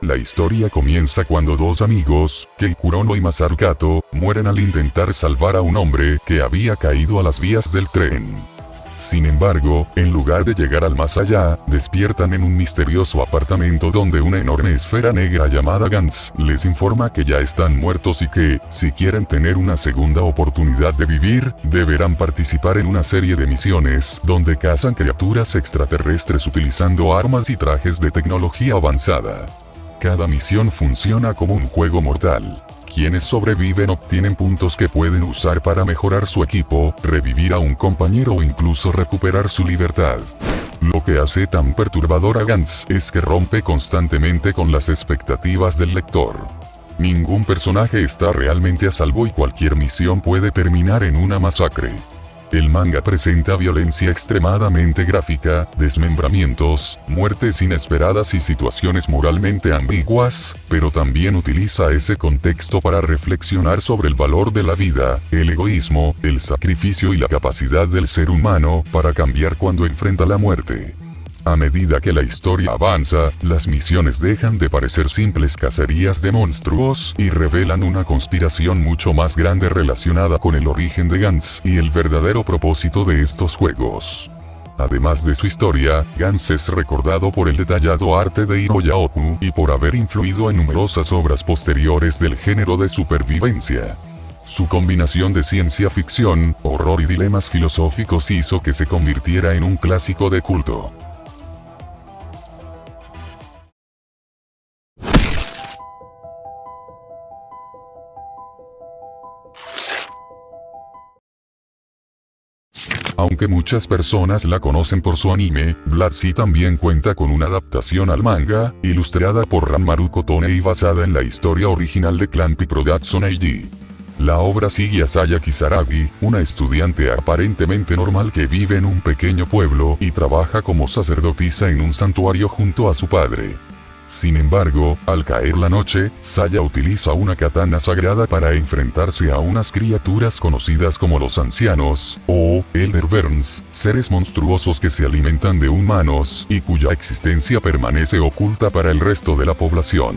La historia comienza cuando dos amigos, Kei Kurono y Masaru Kato, mueren al intentar salvar a un hombre que había caído a las vías del tren. Sin embargo, en lugar de llegar al más allá, despiertan en un misterioso apartamento donde una enorme esfera negra llamada Gantz les informa que ya están muertos y que, si quieren tener una segunda oportunidad de vivir, deberán participar en una serie de misiones donde cazan criaturas extraterrestres utilizando armas y trajes de tecnología avanzada. Cada misión funciona como un juego mortal. Quienes sobreviven obtienen puntos que pueden usar para mejorar su equipo, revivir a un compañero o incluso recuperar su libertad. Lo que hace tan perturbador a Gantz es que rompe constantemente con las expectativas del lector. Ningún personaje está realmente a salvo y cualquier misión puede terminar en una masacre. El manga presenta violencia extremadamente gráfica, desmembramientos, muertes inesperadas y situaciones moralmente ambiguas, pero también utiliza ese contexto para reflexionar sobre el valor de la vida, el egoísmo, el sacrificio y la capacidad del ser humano para cambiar cuando enfrenta la muerte. A medida que la historia avanza, las misiones dejan de parecer simples cacerías de monstruos y revelan una conspiración mucho más grande relacionada con el origen de Gantz y el verdadero propósito de estos juegos. Además de su historia, Gantz es recordado por el detallado arte de Hiroya Oku y por haber influido en numerosas obras posteriores del género de supervivencia. Su combinación de ciencia ficción, horror y dilemas filosóficos hizo que se convirtiera en un clásico de culto. Aunque muchas personas la conocen por su anime, Blood Sea también cuenta con una adaptación al manga, ilustrada por Ranmaru Kotone y basada en la historia original de Clamp Production AG. La obra sigue a Saya Kisaragi, una estudiante aparentemente normal que vive en un pequeño pueblo y trabaja como sacerdotisa en un santuario junto a su padre. Sin embargo, al caer la noche, Saya utiliza una katana sagrada para enfrentarse a unas criaturas conocidas como los ancianos, o Elderverns, seres monstruosos que se alimentan de humanos y cuya existencia permanece oculta para el resto de la población.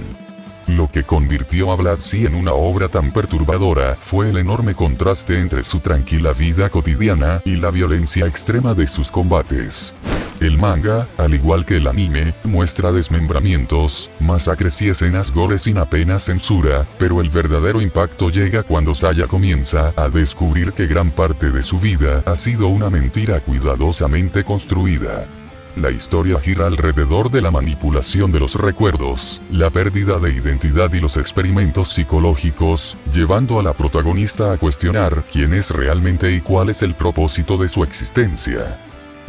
Lo que convirtió a Blood Sea en una obra tan perturbadora fue el enorme contraste entre su tranquila vida cotidiana y la violencia extrema de sus combates. El manga, al igual que el anime, muestra desmembramientos, masacres y escenas gore sin apenas censura, pero el verdadero impacto llega cuando Saya comienza a descubrir que gran parte de su vida ha sido una mentira cuidadosamente construida. La historia gira alrededor de la manipulación de los recuerdos, la pérdida de identidad y los experimentos psicológicos, llevando a la protagonista a cuestionar quién es realmente y cuál es el propósito de su existencia.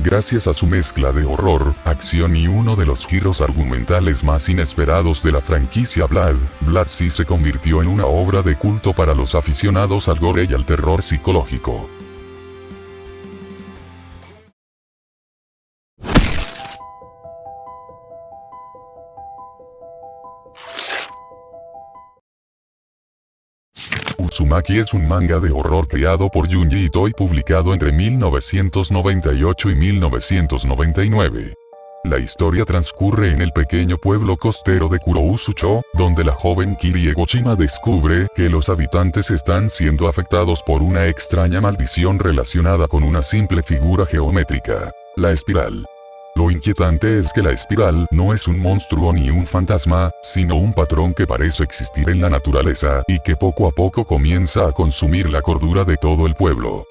Gracias a su mezcla de horror, acción y uno de los giros argumentales más inesperados de la franquicia Blood Sea se convirtió en una obra de culto para los aficionados al gore y al terror psicológico. Uzumaki es un manga de horror creado por Junji Ito y publicado entre 1998 y 1999. La historia transcurre en el pequeño pueblo costero de Kurousucho, donde la joven Kiri Egoshima descubre que los habitantes están siendo afectados por una extraña maldición relacionada con una simple figura geométrica, la espiral. Lo inquietante es que la espiral no es un monstruo ni un fantasma, sino un patrón que parece existir en la naturaleza y que poco a poco comienza a consumir la cordura de todo el pueblo.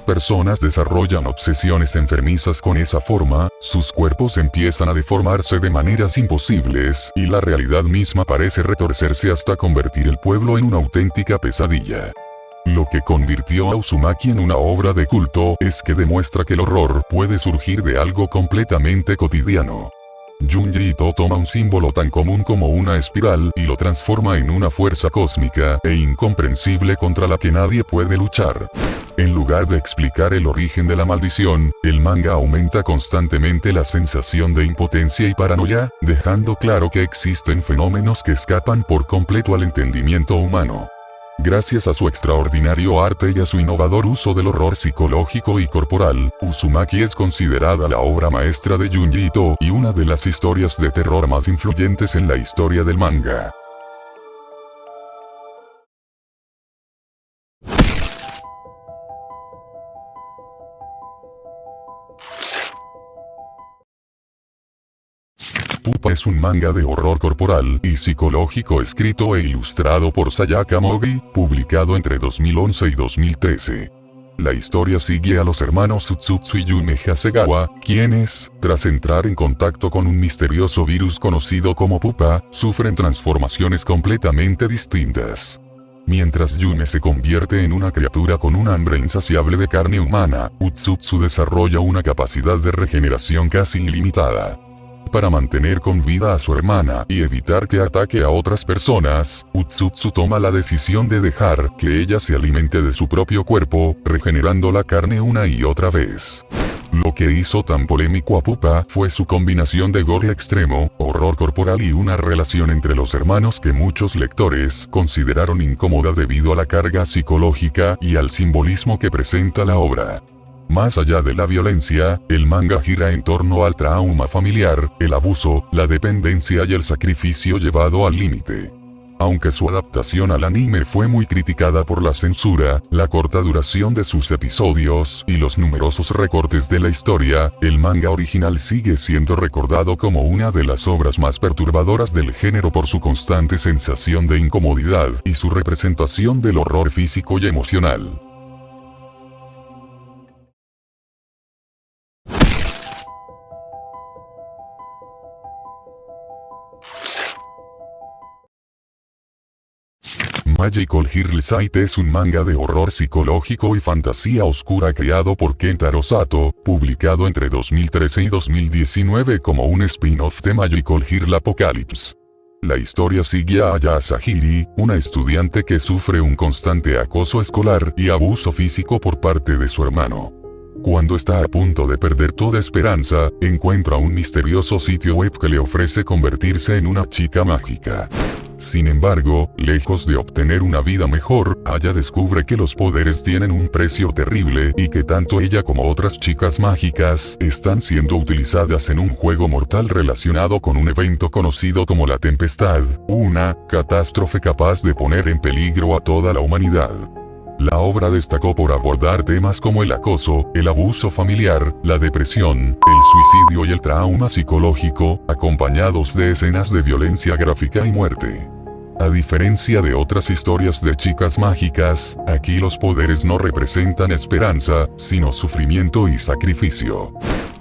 Personas desarrollan obsesiones enfermizas con esa forma, sus cuerpos empiezan a deformarse de maneras imposibles y la realidad misma parece retorcerse hasta convertir el pueblo en una auténtica pesadilla. Lo que convirtió a Uzumaki en una obra de culto es que demuestra que el horror puede surgir de algo completamente cotidiano. Junji Ito toma un símbolo tan común como una espiral y lo transforma en una fuerza cósmica e incomprensible contra la que nadie puede luchar. En lugar de explicar el origen de la maldición, el manga aumenta constantemente la sensación de impotencia y paranoia, dejando claro que existen fenómenos que escapan por completo al entendimiento humano. Gracias a su extraordinario arte y a su innovador uso del horror psicológico y corporal, Uzumaki es considerada la obra maestra de Junji Ito y una de las historias de terror más influyentes en la historia del manga. Pupa es un manga de horror corporal y psicológico escrito e ilustrado por Sayaka Mogi, publicado entre 2011 y 2013. La historia sigue a los hermanos Utsutsu y Yume Hasegawa, quienes, tras entrar en contacto con un misterioso virus conocido como Pupa, sufren transformaciones completamente distintas. Mientras Yume se convierte en una criatura con un hambre insaciable de carne humana, Utsutsu desarrolla una capacidad de regeneración casi ilimitada. Para mantener con vida a su hermana y evitar que ataque a otras personas, Utsutsu toma la decisión de dejar que ella se alimente de su propio cuerpo, regenerando la carne una y otra vez. Lo que hizo tan polémico a Pupa fue su combinación de gore extremo, horror corporal y una relación entre los hermanos que muchos lectores consideraron incómoda debido a la carga psicológica y al simbolismo que presenta la obra. Más allá de la violencia, el manga gira en torno al trauma familiar, el abuso, la dependencia y el sacrificio llevado al límite. Aunque su adaptación al anime fue muy criticada por la censura, la corta duración de sus episodios y los numerosos recortes de la historia, el manga original sigue siendo recordado como una de las obras más perturbadoras del género por su constante sensación de incomodidad y su representación del horror físico y emocional. Magical Girl Sight es un manga de horror psicológico y fantasía oscura creado por Kentaro Sato, publicado entre 2013 y 2019 como un spin-off de Magical Girl Apocalypse. La historia sigue a Aya Asahiri, una estudiante que sufre un constante acoso escolar y abuso físico por parte de su hermano. Cuando está a punto de perder toda esperanza, encuentra un misterioso sitio web que le ofrece convertirse en una chica mágica. Sin embargo, lejos de obtener una vida mejor, Aya descubre que los poderes tienen un precio terrible y que tanto ella como otras chicas mágicas están siendo utilizadas en un juego mortal relacionado con un evento conocido como la Tempestad, una catástrofe capaz de poner en peligro a toda la humanidad. La obra destacó por abordar temas como el acoso, el abuso familiar, la depresión, el suicidio y el trauma psicológico, acompañados de escenas de violencia gráfica y muerte. A diferencia de otras historias de chicas mágicas, aquí los poderes no representan esperanza, sino sufrimiento y sacrificio.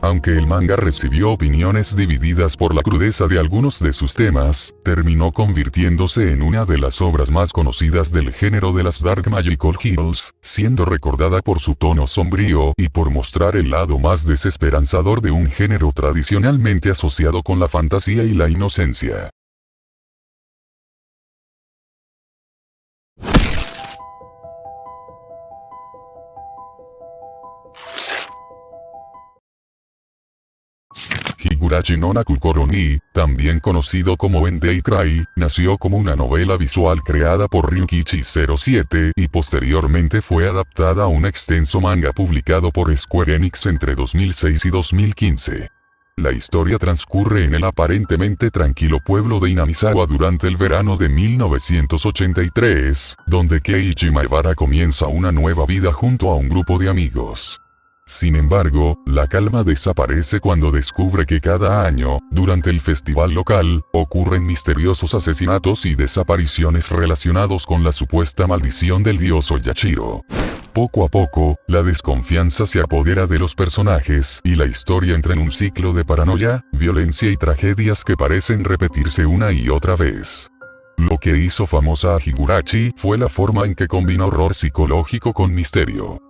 Aunque el manga recibió opiniones divididas por la crudeza de algunos de sus temas, terminó convirtiéndose en una de las obras más conocidas del género de las Dark Magical Girls, siendo recordada por su tono sombrío y por mostrar el lado más desesperanzador de un género tradicionalmente asociado con la fantasía y la inocencia. Higurashi no Nakukoro ni, también conocido como Endei Cry, nació como una novela visual creada por Ryukichi 07 y posteriormente fue adaptada a un extenso manga publicado por Square Enix entre 2006 y 2015. La historia transcurre en el aparentemente tranquilo pueblo de Inamizawa durante el verano de 1983, donde Keiichi Maebara comienza una nueva vida junto a un grupo de amigos. Sin embargo, la calma desaparece cuando descubre que cada año, durante el festival local, ocurren misteriosos asesinatos y desapariciones relacionados con la supuesta maldición del dios Oyashiro. Poco a poco, la desconfianza se apodera de los personajes y la historia entra en un ciclo de paranoia, violencia y tragedias que parecen repetirse una y otra vez. Lo que hizo famosa a Higurashi fue la forma en que combina horror psicológico con misterio.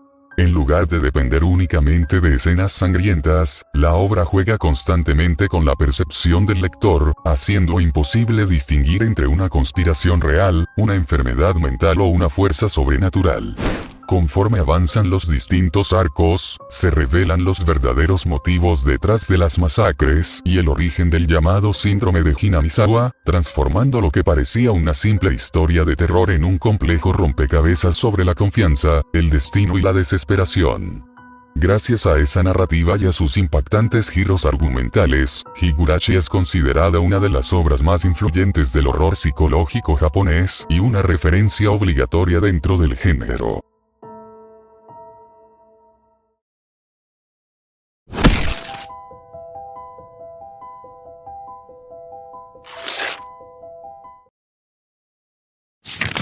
En lugar de depender únicamente de escenas sangrientas, la obra juega constantemente con la percepción del lector, haciendo imposible distinguir entre una conspiración real, una enfermedad mental o una fuerza sobrenatural. Conforme avanzan los distintos arcos, se revelan los verdaderos motivos detrás de las masacres y el origen del llamado síndrome de Hinamizawa, transformando lo que parecía una simple historia de terror en un complejo rompecabezas sobre la confianza, el destino y la desesperación. Gracias a esa narrativa y a sus impactantes giros argumentales, Higurashi es considerada una de las obras más influyentes del horror psicológico japonés y una referencia obligatoria dentro del género.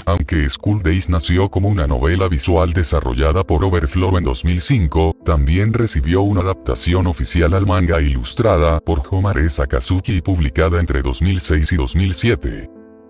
Aunque School Days nació como una novela visual desarrollada por Overflow en 2005, también recibió una adaptación oficial al manga ilustrada por Homare Sakazuki y publicada entre 2006 y 2007.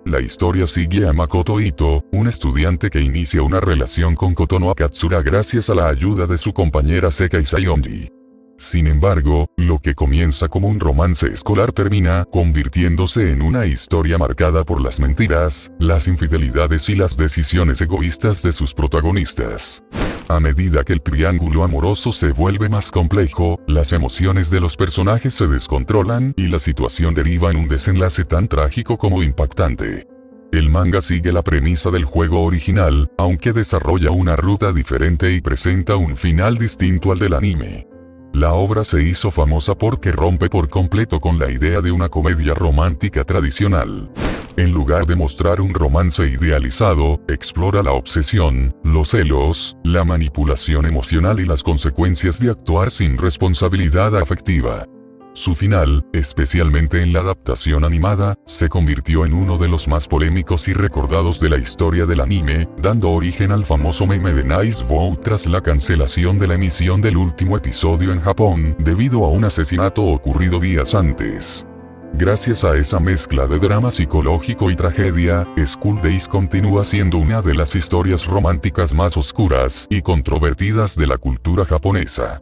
La historia sigue a Makoto Ito, un estudiante que inicia una relación con Kotono Akatsura gracias a la ayuda de su compañera Sekai Sayonji. Sin embargo, lo que comienza como un romance escolar termina convirtiéndose en una historia marcada por las mentiras, las infidelidades y las decisiones egoístas de sus protagonistas. A medida que el triángulo amoroso se vuelve más complejo, las emociones de los personajes se descontrolan y la situación deriva en un desenlace tan trágico como impactante. El manga sigue la premisa del juego original, aunque desarrolla una ruta diferente y presenta un final distinto al del anime. La obra se hizo famosa porque rompe por completo con la idea de una comedia romántica tradicional. En lugar de mostrar un romance idealizado, explora la obsesión, los celos, la manipulación emocional y las consecuencias de actuar sin responsabilidad afectiva. Su final, especialmente en la adaptación animada, se convirtió en uno de los más polémicos y recordados de la historia del anime, dando origen al famoso meme de Nice Boat tras la cancelación de la emisión del último episodio en Japón, debido a un asesinato ocurrido días antes. Gracias a esa mezcla de drama psicológico y tragedia, School Days continúa siendo una de las historias románticas más oscuras y controvertidas de la cultura japonesa.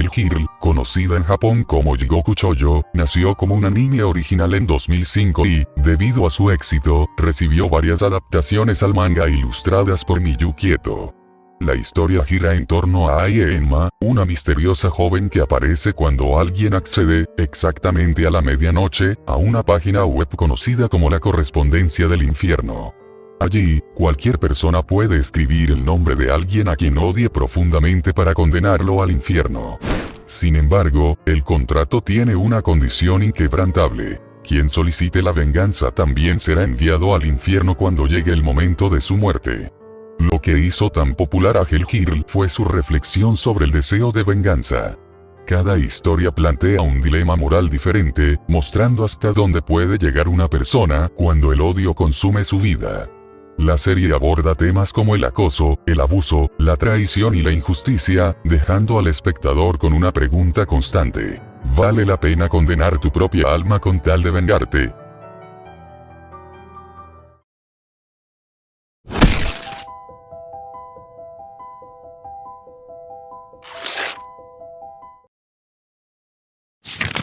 Hell Girl, conocida en Japón como Jigoku Shoujo, nació como un anime original en 2005 y, debido a su éxito, recibió varias adaptaciones al manga ilustradas por Miyuki Eto. La historia gira en torno a Ai Enma, una misteriosa joven que aparece cuando alguien accede, exactamente a la medianoche, a una página web conocida como la Correspondencia del Infierno. Allí, cualquier persona puede escribir el nombre de alguien a quien odie profundamente para condenarlo al infierno. Sin embargo, el contrato tiene una condición inquebrantable. Quien solicite la venganza también será enviado al infierno cuando llegue el momento de su muerte. Lo que hizo tan popular a Hell Girl fue su reflexión sobre el deseo de venganza. Cada historia plantea un dilema moral diferente, mostrando hasta dónde puede llegar una persona cuando el odio consume su vida. La serie aborda temas como el acoso, el abuso, la traición y la injusticia, dejando al espectador con una pregunta constante: ¿vale la pena condenar tu propia alma con tal de vengarte?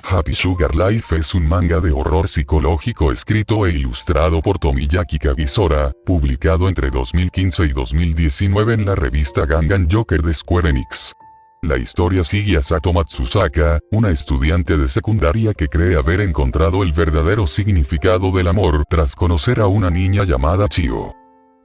Happy Sugar Life es un manga de horror psicológico escrito e ilustrado por Tomiyaki Kagisora, publicado entre 2015 y 2019 en la revista Gangan Joker de Square Enix. La historia sigue a Sato Matsusaka, una estudiante de secundaria que cree haber encontrado el verdadero significado del amor tras conocer a una niña llamada Chio.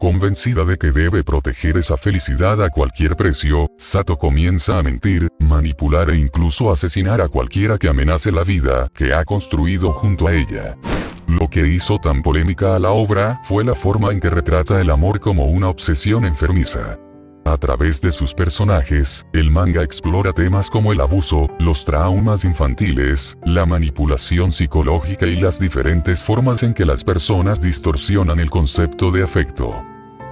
Convencida de que debe proteger esa felicidad a cualquier precio, Sato comienza a mentir, manipular e incluso asesinar a cualquiera que amenace la vida que ha construido junto a ella. Lo que hizo tan polémica a la obra fue la forma en que retrata el amor como una obsesión enfermiza. A través de sus personajes, el manga explora temas como el abuso, los traumas infantiles, la manipulación psicológica y las diferentes formas en que las personas distorsionan el concepto de afecto.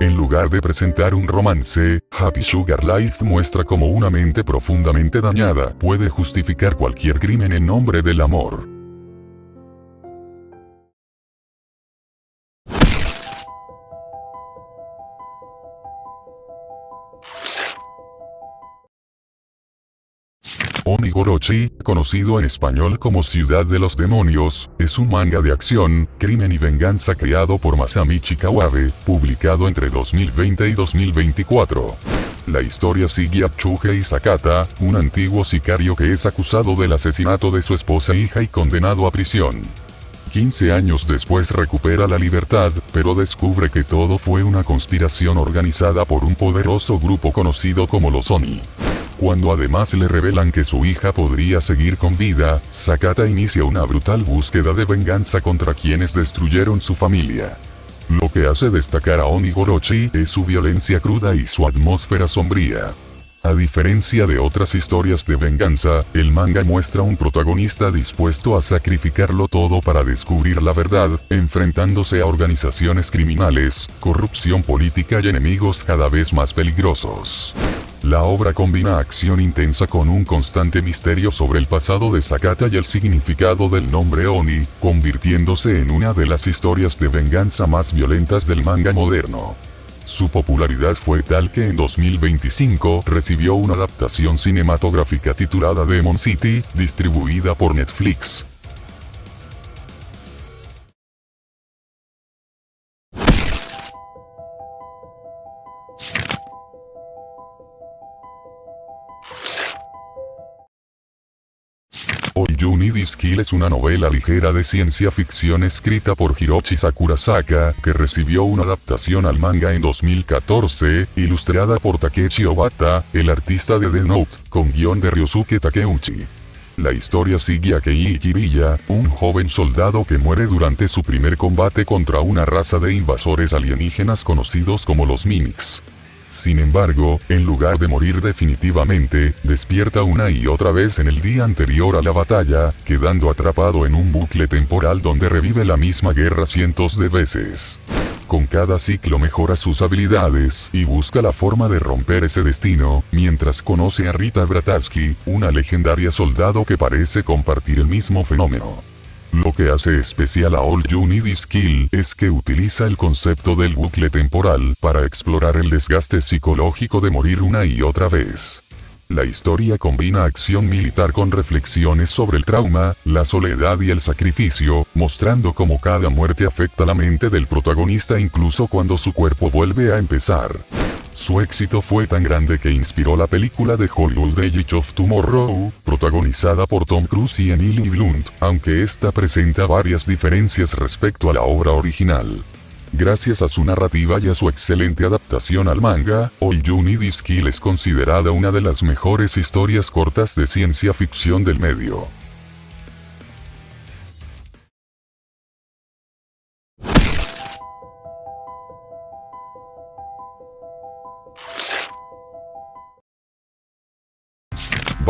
En lugar de presentar un romance, Happy Sugar Life muestra cómo una mente profundamente dañada puede justificar cualquier crimen en nombre del amor. Onigoroshi, conocido en español como Ciudad de los Demonios, es un manga de acción, crimen y venganza creado por Masamichi Kawabe, publicado entre 2020 y 2024. La historia sigue a Shuhei Sakata, un antiguo sicario que es acusado del asesinato de su esposa e hija y condenado a prisión. 15 años después recupera la libertad, pero descubre que todo fue una conspiración organizada por un poderoso grupo conocido como los Oni. Cuando además le revelan que su hija podría seguir con vida, Sakata inicia una brutal búsqueda de venganza contra quienes destruyeron su familia. Lo que hace destacar a Onigoroshi es su violencia cruda y su atmósfera sombría. A diferencia de otras historias de venganza, el manga muestra un protagonista dispuesto a sacrificarlo todo para descubrir la verdad, enfrentándose a organizaciones criminales, corrupción política y enemigos cada vez más peligrosos. La obra combina acción intensa con un constante misterio sobre el pasado de Sakata y el significado del nombre Oni, convirtiéndose en una de las historias de venganza más violentas del manga moderno. Su popularidad fue tal que en 2025 recibió una adaptación cinematográfica titulada Demon City, distribuida por Netflix. All You Need Is Kill es una novela ligera de ciencia ficción escrita por Hiroshi Sakurasaka, que recibió una adaptación al manga en 2014, ilustrada por Takeshi Obata, el artista de Death Note, con guión de Ryosuke Takeuchi. La historia sigue a Kei Kiriya, un joven soldado que muere durante su primer combate contra una raza de invasores alienígenas conocidos como los Mimics. Sin embargo, en lugar de morir definitivamente, despierta una y otra vez en el día anterior a la batalla, quedando atrapado en un bucle temporal donde revive la misma guerra cientos de veces. Con cada ciclo mejora sus habilidades y busca la forma de romper ese destino, mientras conoce a Rita Bratatsky, una legendaria soldado que parece compartir el mismo fenómeno. Lo que hace especial a All You Need Is Kill es que utiliza el concepto del bucle temporal para explorar el desgaste psicológico de morir una y otra vez. La historia combina acción militar con reflexiones sobre el trauma, la soledad y el sacrificio, mostrando cómo cada muerte afecta la mente del protagonista incluso cuando su cuerpo vuelve a empezar. Su éxito fue tan grande que inspiró la película de Hollywood The Edge of Tomorrow, protagonizada por Tom Cruise y Emily Blunt, aunque esta presenta varias diferencias respecto a la obra original. Gracias a su narrativa y a su excelente adaptación al manga, All You Need Is Kill es considerada una de las mejores historias cortas de ciencia ficción del medio.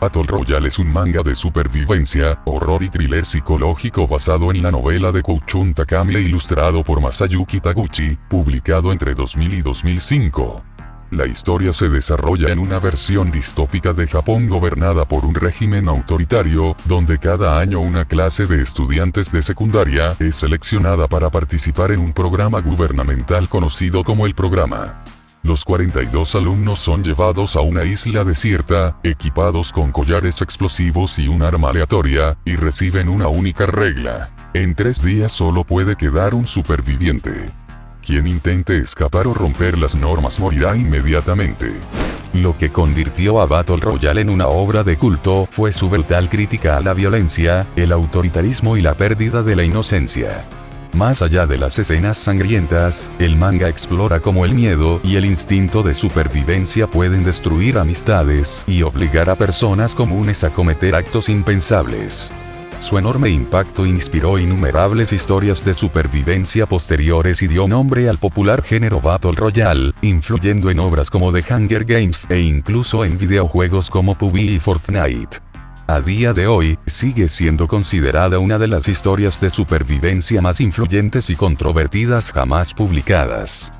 Battle Royale es un manga de supervivencia, horror y thriller psicológico basado en la novela de Kouchun Takami e ilustrado por Masayuki Taguchi, publicado entre 2000 y 2005. La historia se desarrolla en una versión distópica de Japón gobernada por un régimen autoritario, donde cada año una clase de estudiantes de secundaria es seleccionada para participar en un programa gubernamental conocido como el programa. Los 42 alumnos son llevados a una isla desierta, equipados con collares explosivos y un arma aleatoria, y reciben una única regla. En 3 días solo puede quedar un superviviente. Quien intente escapar o romper las normas morirá inmediatamente. Lo que convirtió a Battle Royale en una obra de culto fue su brutal crítica a la violencia, el autoritarismo y la pérdida de la inocencia. Más allá de las escenas sangrientas, el manga explora cómo el miedo y el instinto de supervivencia pueden destruir amistades y obligar a personas comunes a cometer actos impensables. Su enorme impacto inspiró innumerables historias de supervivencia posteriores y dio nombre al popular género Battle Royale, influyendo en obras como The Hunger Games e incluso en videojuegos como PUBG y Fortnite. A día de hoy, sigue siendo considerada una de las historias de supervivencia más influyentes y controvertidas jamás publicadas.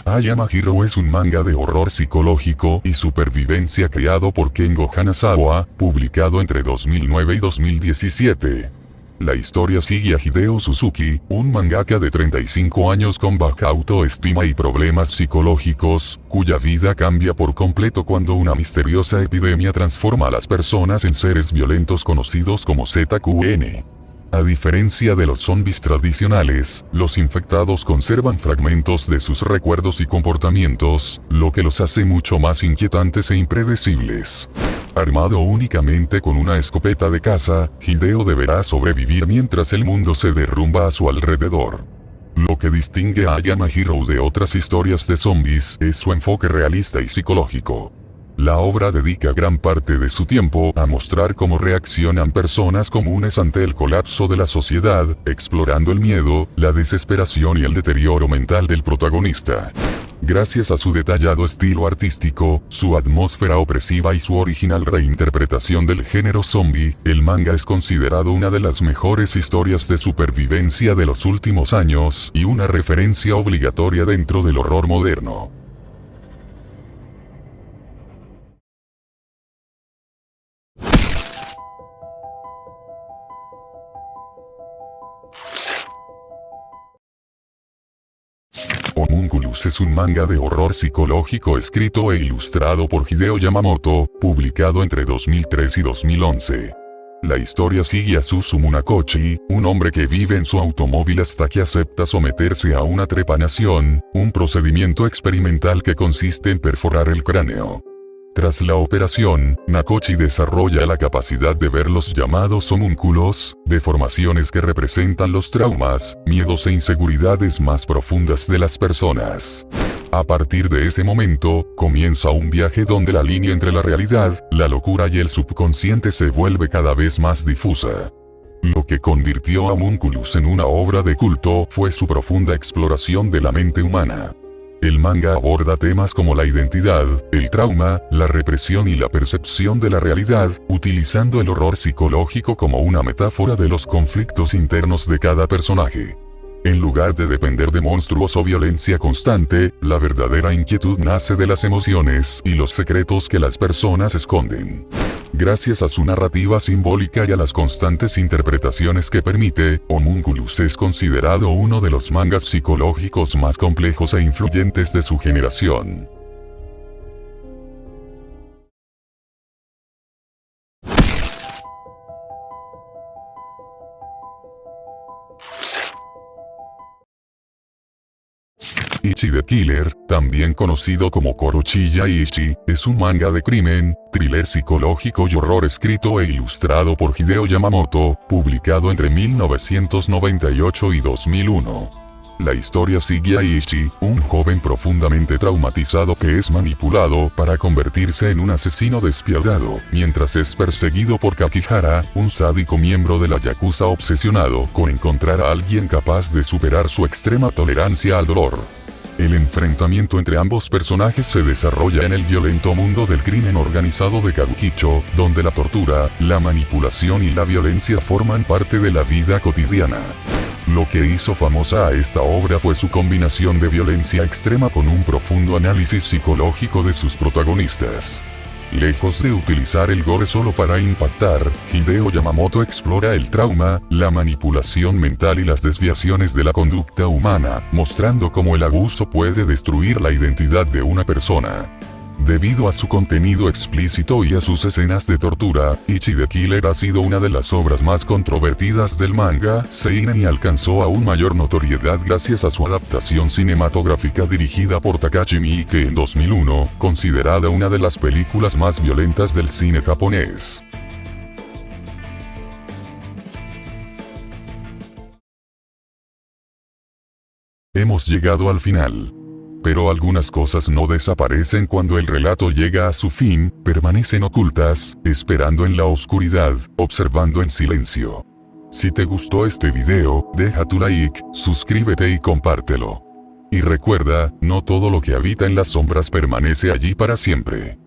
I Am a Hero es un manga de horror psicológico y supervivencia creado por Kengo Hanazawa, publicado entre 2009 y 2017. La historia sigue a Hideo Suzuki, un mangaka de 35 años con baja autoestima y problemas psicológicos, cuya vida cambia por completo cuando una misteriosa epidemia transforma a las personas en seres violentos conocidos como ZQN. A diferencia de los zombies tradicionales, los infectados conservan fragmentos de sus recuerdos y comportamientos, lo que los hace mucho más inquietantes e impredecibles. Armado únicamente con una escopeta de caza, Hideo deberá sobrevivir mientras el mundo se derrumba a su alrededor. Lo que distingue a I Am a Hero de otras historias de zombies es su enfoque realista y psicológico. La obra dedica gran parte de su tiempo a mostrar cómo reaccionan personas comunes ante el colapso de la sociedad, explorando el miedo, la desesperación y el deterioro mental del protagonista. Gracias a su detallado estilo artístico, su atmósfera opresiva y su original reinterpretación del género zombie, el manga es considerado una de las mejores historias de supervivencia de los últimos años y una referencia obligatoria dentro del horror moderno. Homunculus es un manga de horror psicológico escrito e ilustrado por Hideo Yamamoto, publicado entre 2003 y 2011. La historia sigue a Susumu Nakoshi, un hombre que vive en su automóvil hasta que acepta someterse a una trepanación, un procedimiento experimental que consiste en perforar el cráneo. Tras la operación, Nakoshi desarrolla la capacidad de ver los llamados homúnculos, deformaciones que representan los traumas, miedos e inseguridades más profundas de las personas. A partir de ese momento, comienza un viaje donde la línea entre la realidad, la locura y el subconsciente se vuelve cada vez más difusa. Lo que convirtió a Homunculus en una obra de culto fue su profunda exploración de la mente humana. El manga aborda temas como la identidad, el trauma, la represión y la percepción de la realidad, utilizando el horror psicológico como una metáfora de los conflictos internos de cada personaje. En lugar de depender de monstruos o violencia constante, la verdadera inquietud nace de las emociones y los secretos que las personas esconden. Gracias a su narrativa simbólica y a las constantes interpretaciones que permite, Homunculus es considerado uno de los mangas psicológicos más complejos e influyentes de su generación. Ichi the Killer, también conocido como Korochiya Ichi, es un manga de crimen, thriller psicológico y horror escrito e ilustrado por Hideo Yamamoto, publicado entre 1998 y 2001. La historia sigue a Ichi, un joven profundamente traumatizado que es manipulado para convertirse en un asesino despiadado, mientras es perseguido por Kakihara, un sádico miembro de la Yakuza obsesionado con encontrar a alguien capaz de superar su extrema tolerancia al dolor. El enfrentamiento entre ambos personajes se desarrolla en el violento mundo del crimen organizado de Kabukicho, donde la tortura, la manipulación y la violencia forman parte de la vida cotidiana. Lo que hizo famosa a esta obra fue su combinación de violencia extrema con un profundo análisis psicológico de sus protagonistas. Lejos de utilizar el gore solo para impactar, Hideo Yamamoto explora el trauma, la manipulación mental y las desviaciones de la conducta humana, mostrando cómo el abuso puede destruir la identidad de una persona. Debido a su contenido explícito y a sus escenas de tortura, Ichi the Killer ha sido una de las obras más controvertidas del manga seinen y alcanzó aún mayor notoriedad gracias a su adaptación cinematográfica dirigida por Takashi Miike en 2001, considerada una de las películas más violentas del cine japonés. Hemos llegado al final. Pero algunas cosas no desaparecen cuando el relato llega a su fin, permanecen ocultas, esperando en la oscuridad, observando en silencio. Si te gustó este video, deja tu like, suscríbete y compártelo. Y recuerda, no todo lo que habita en las sombras permanece allí para siempre.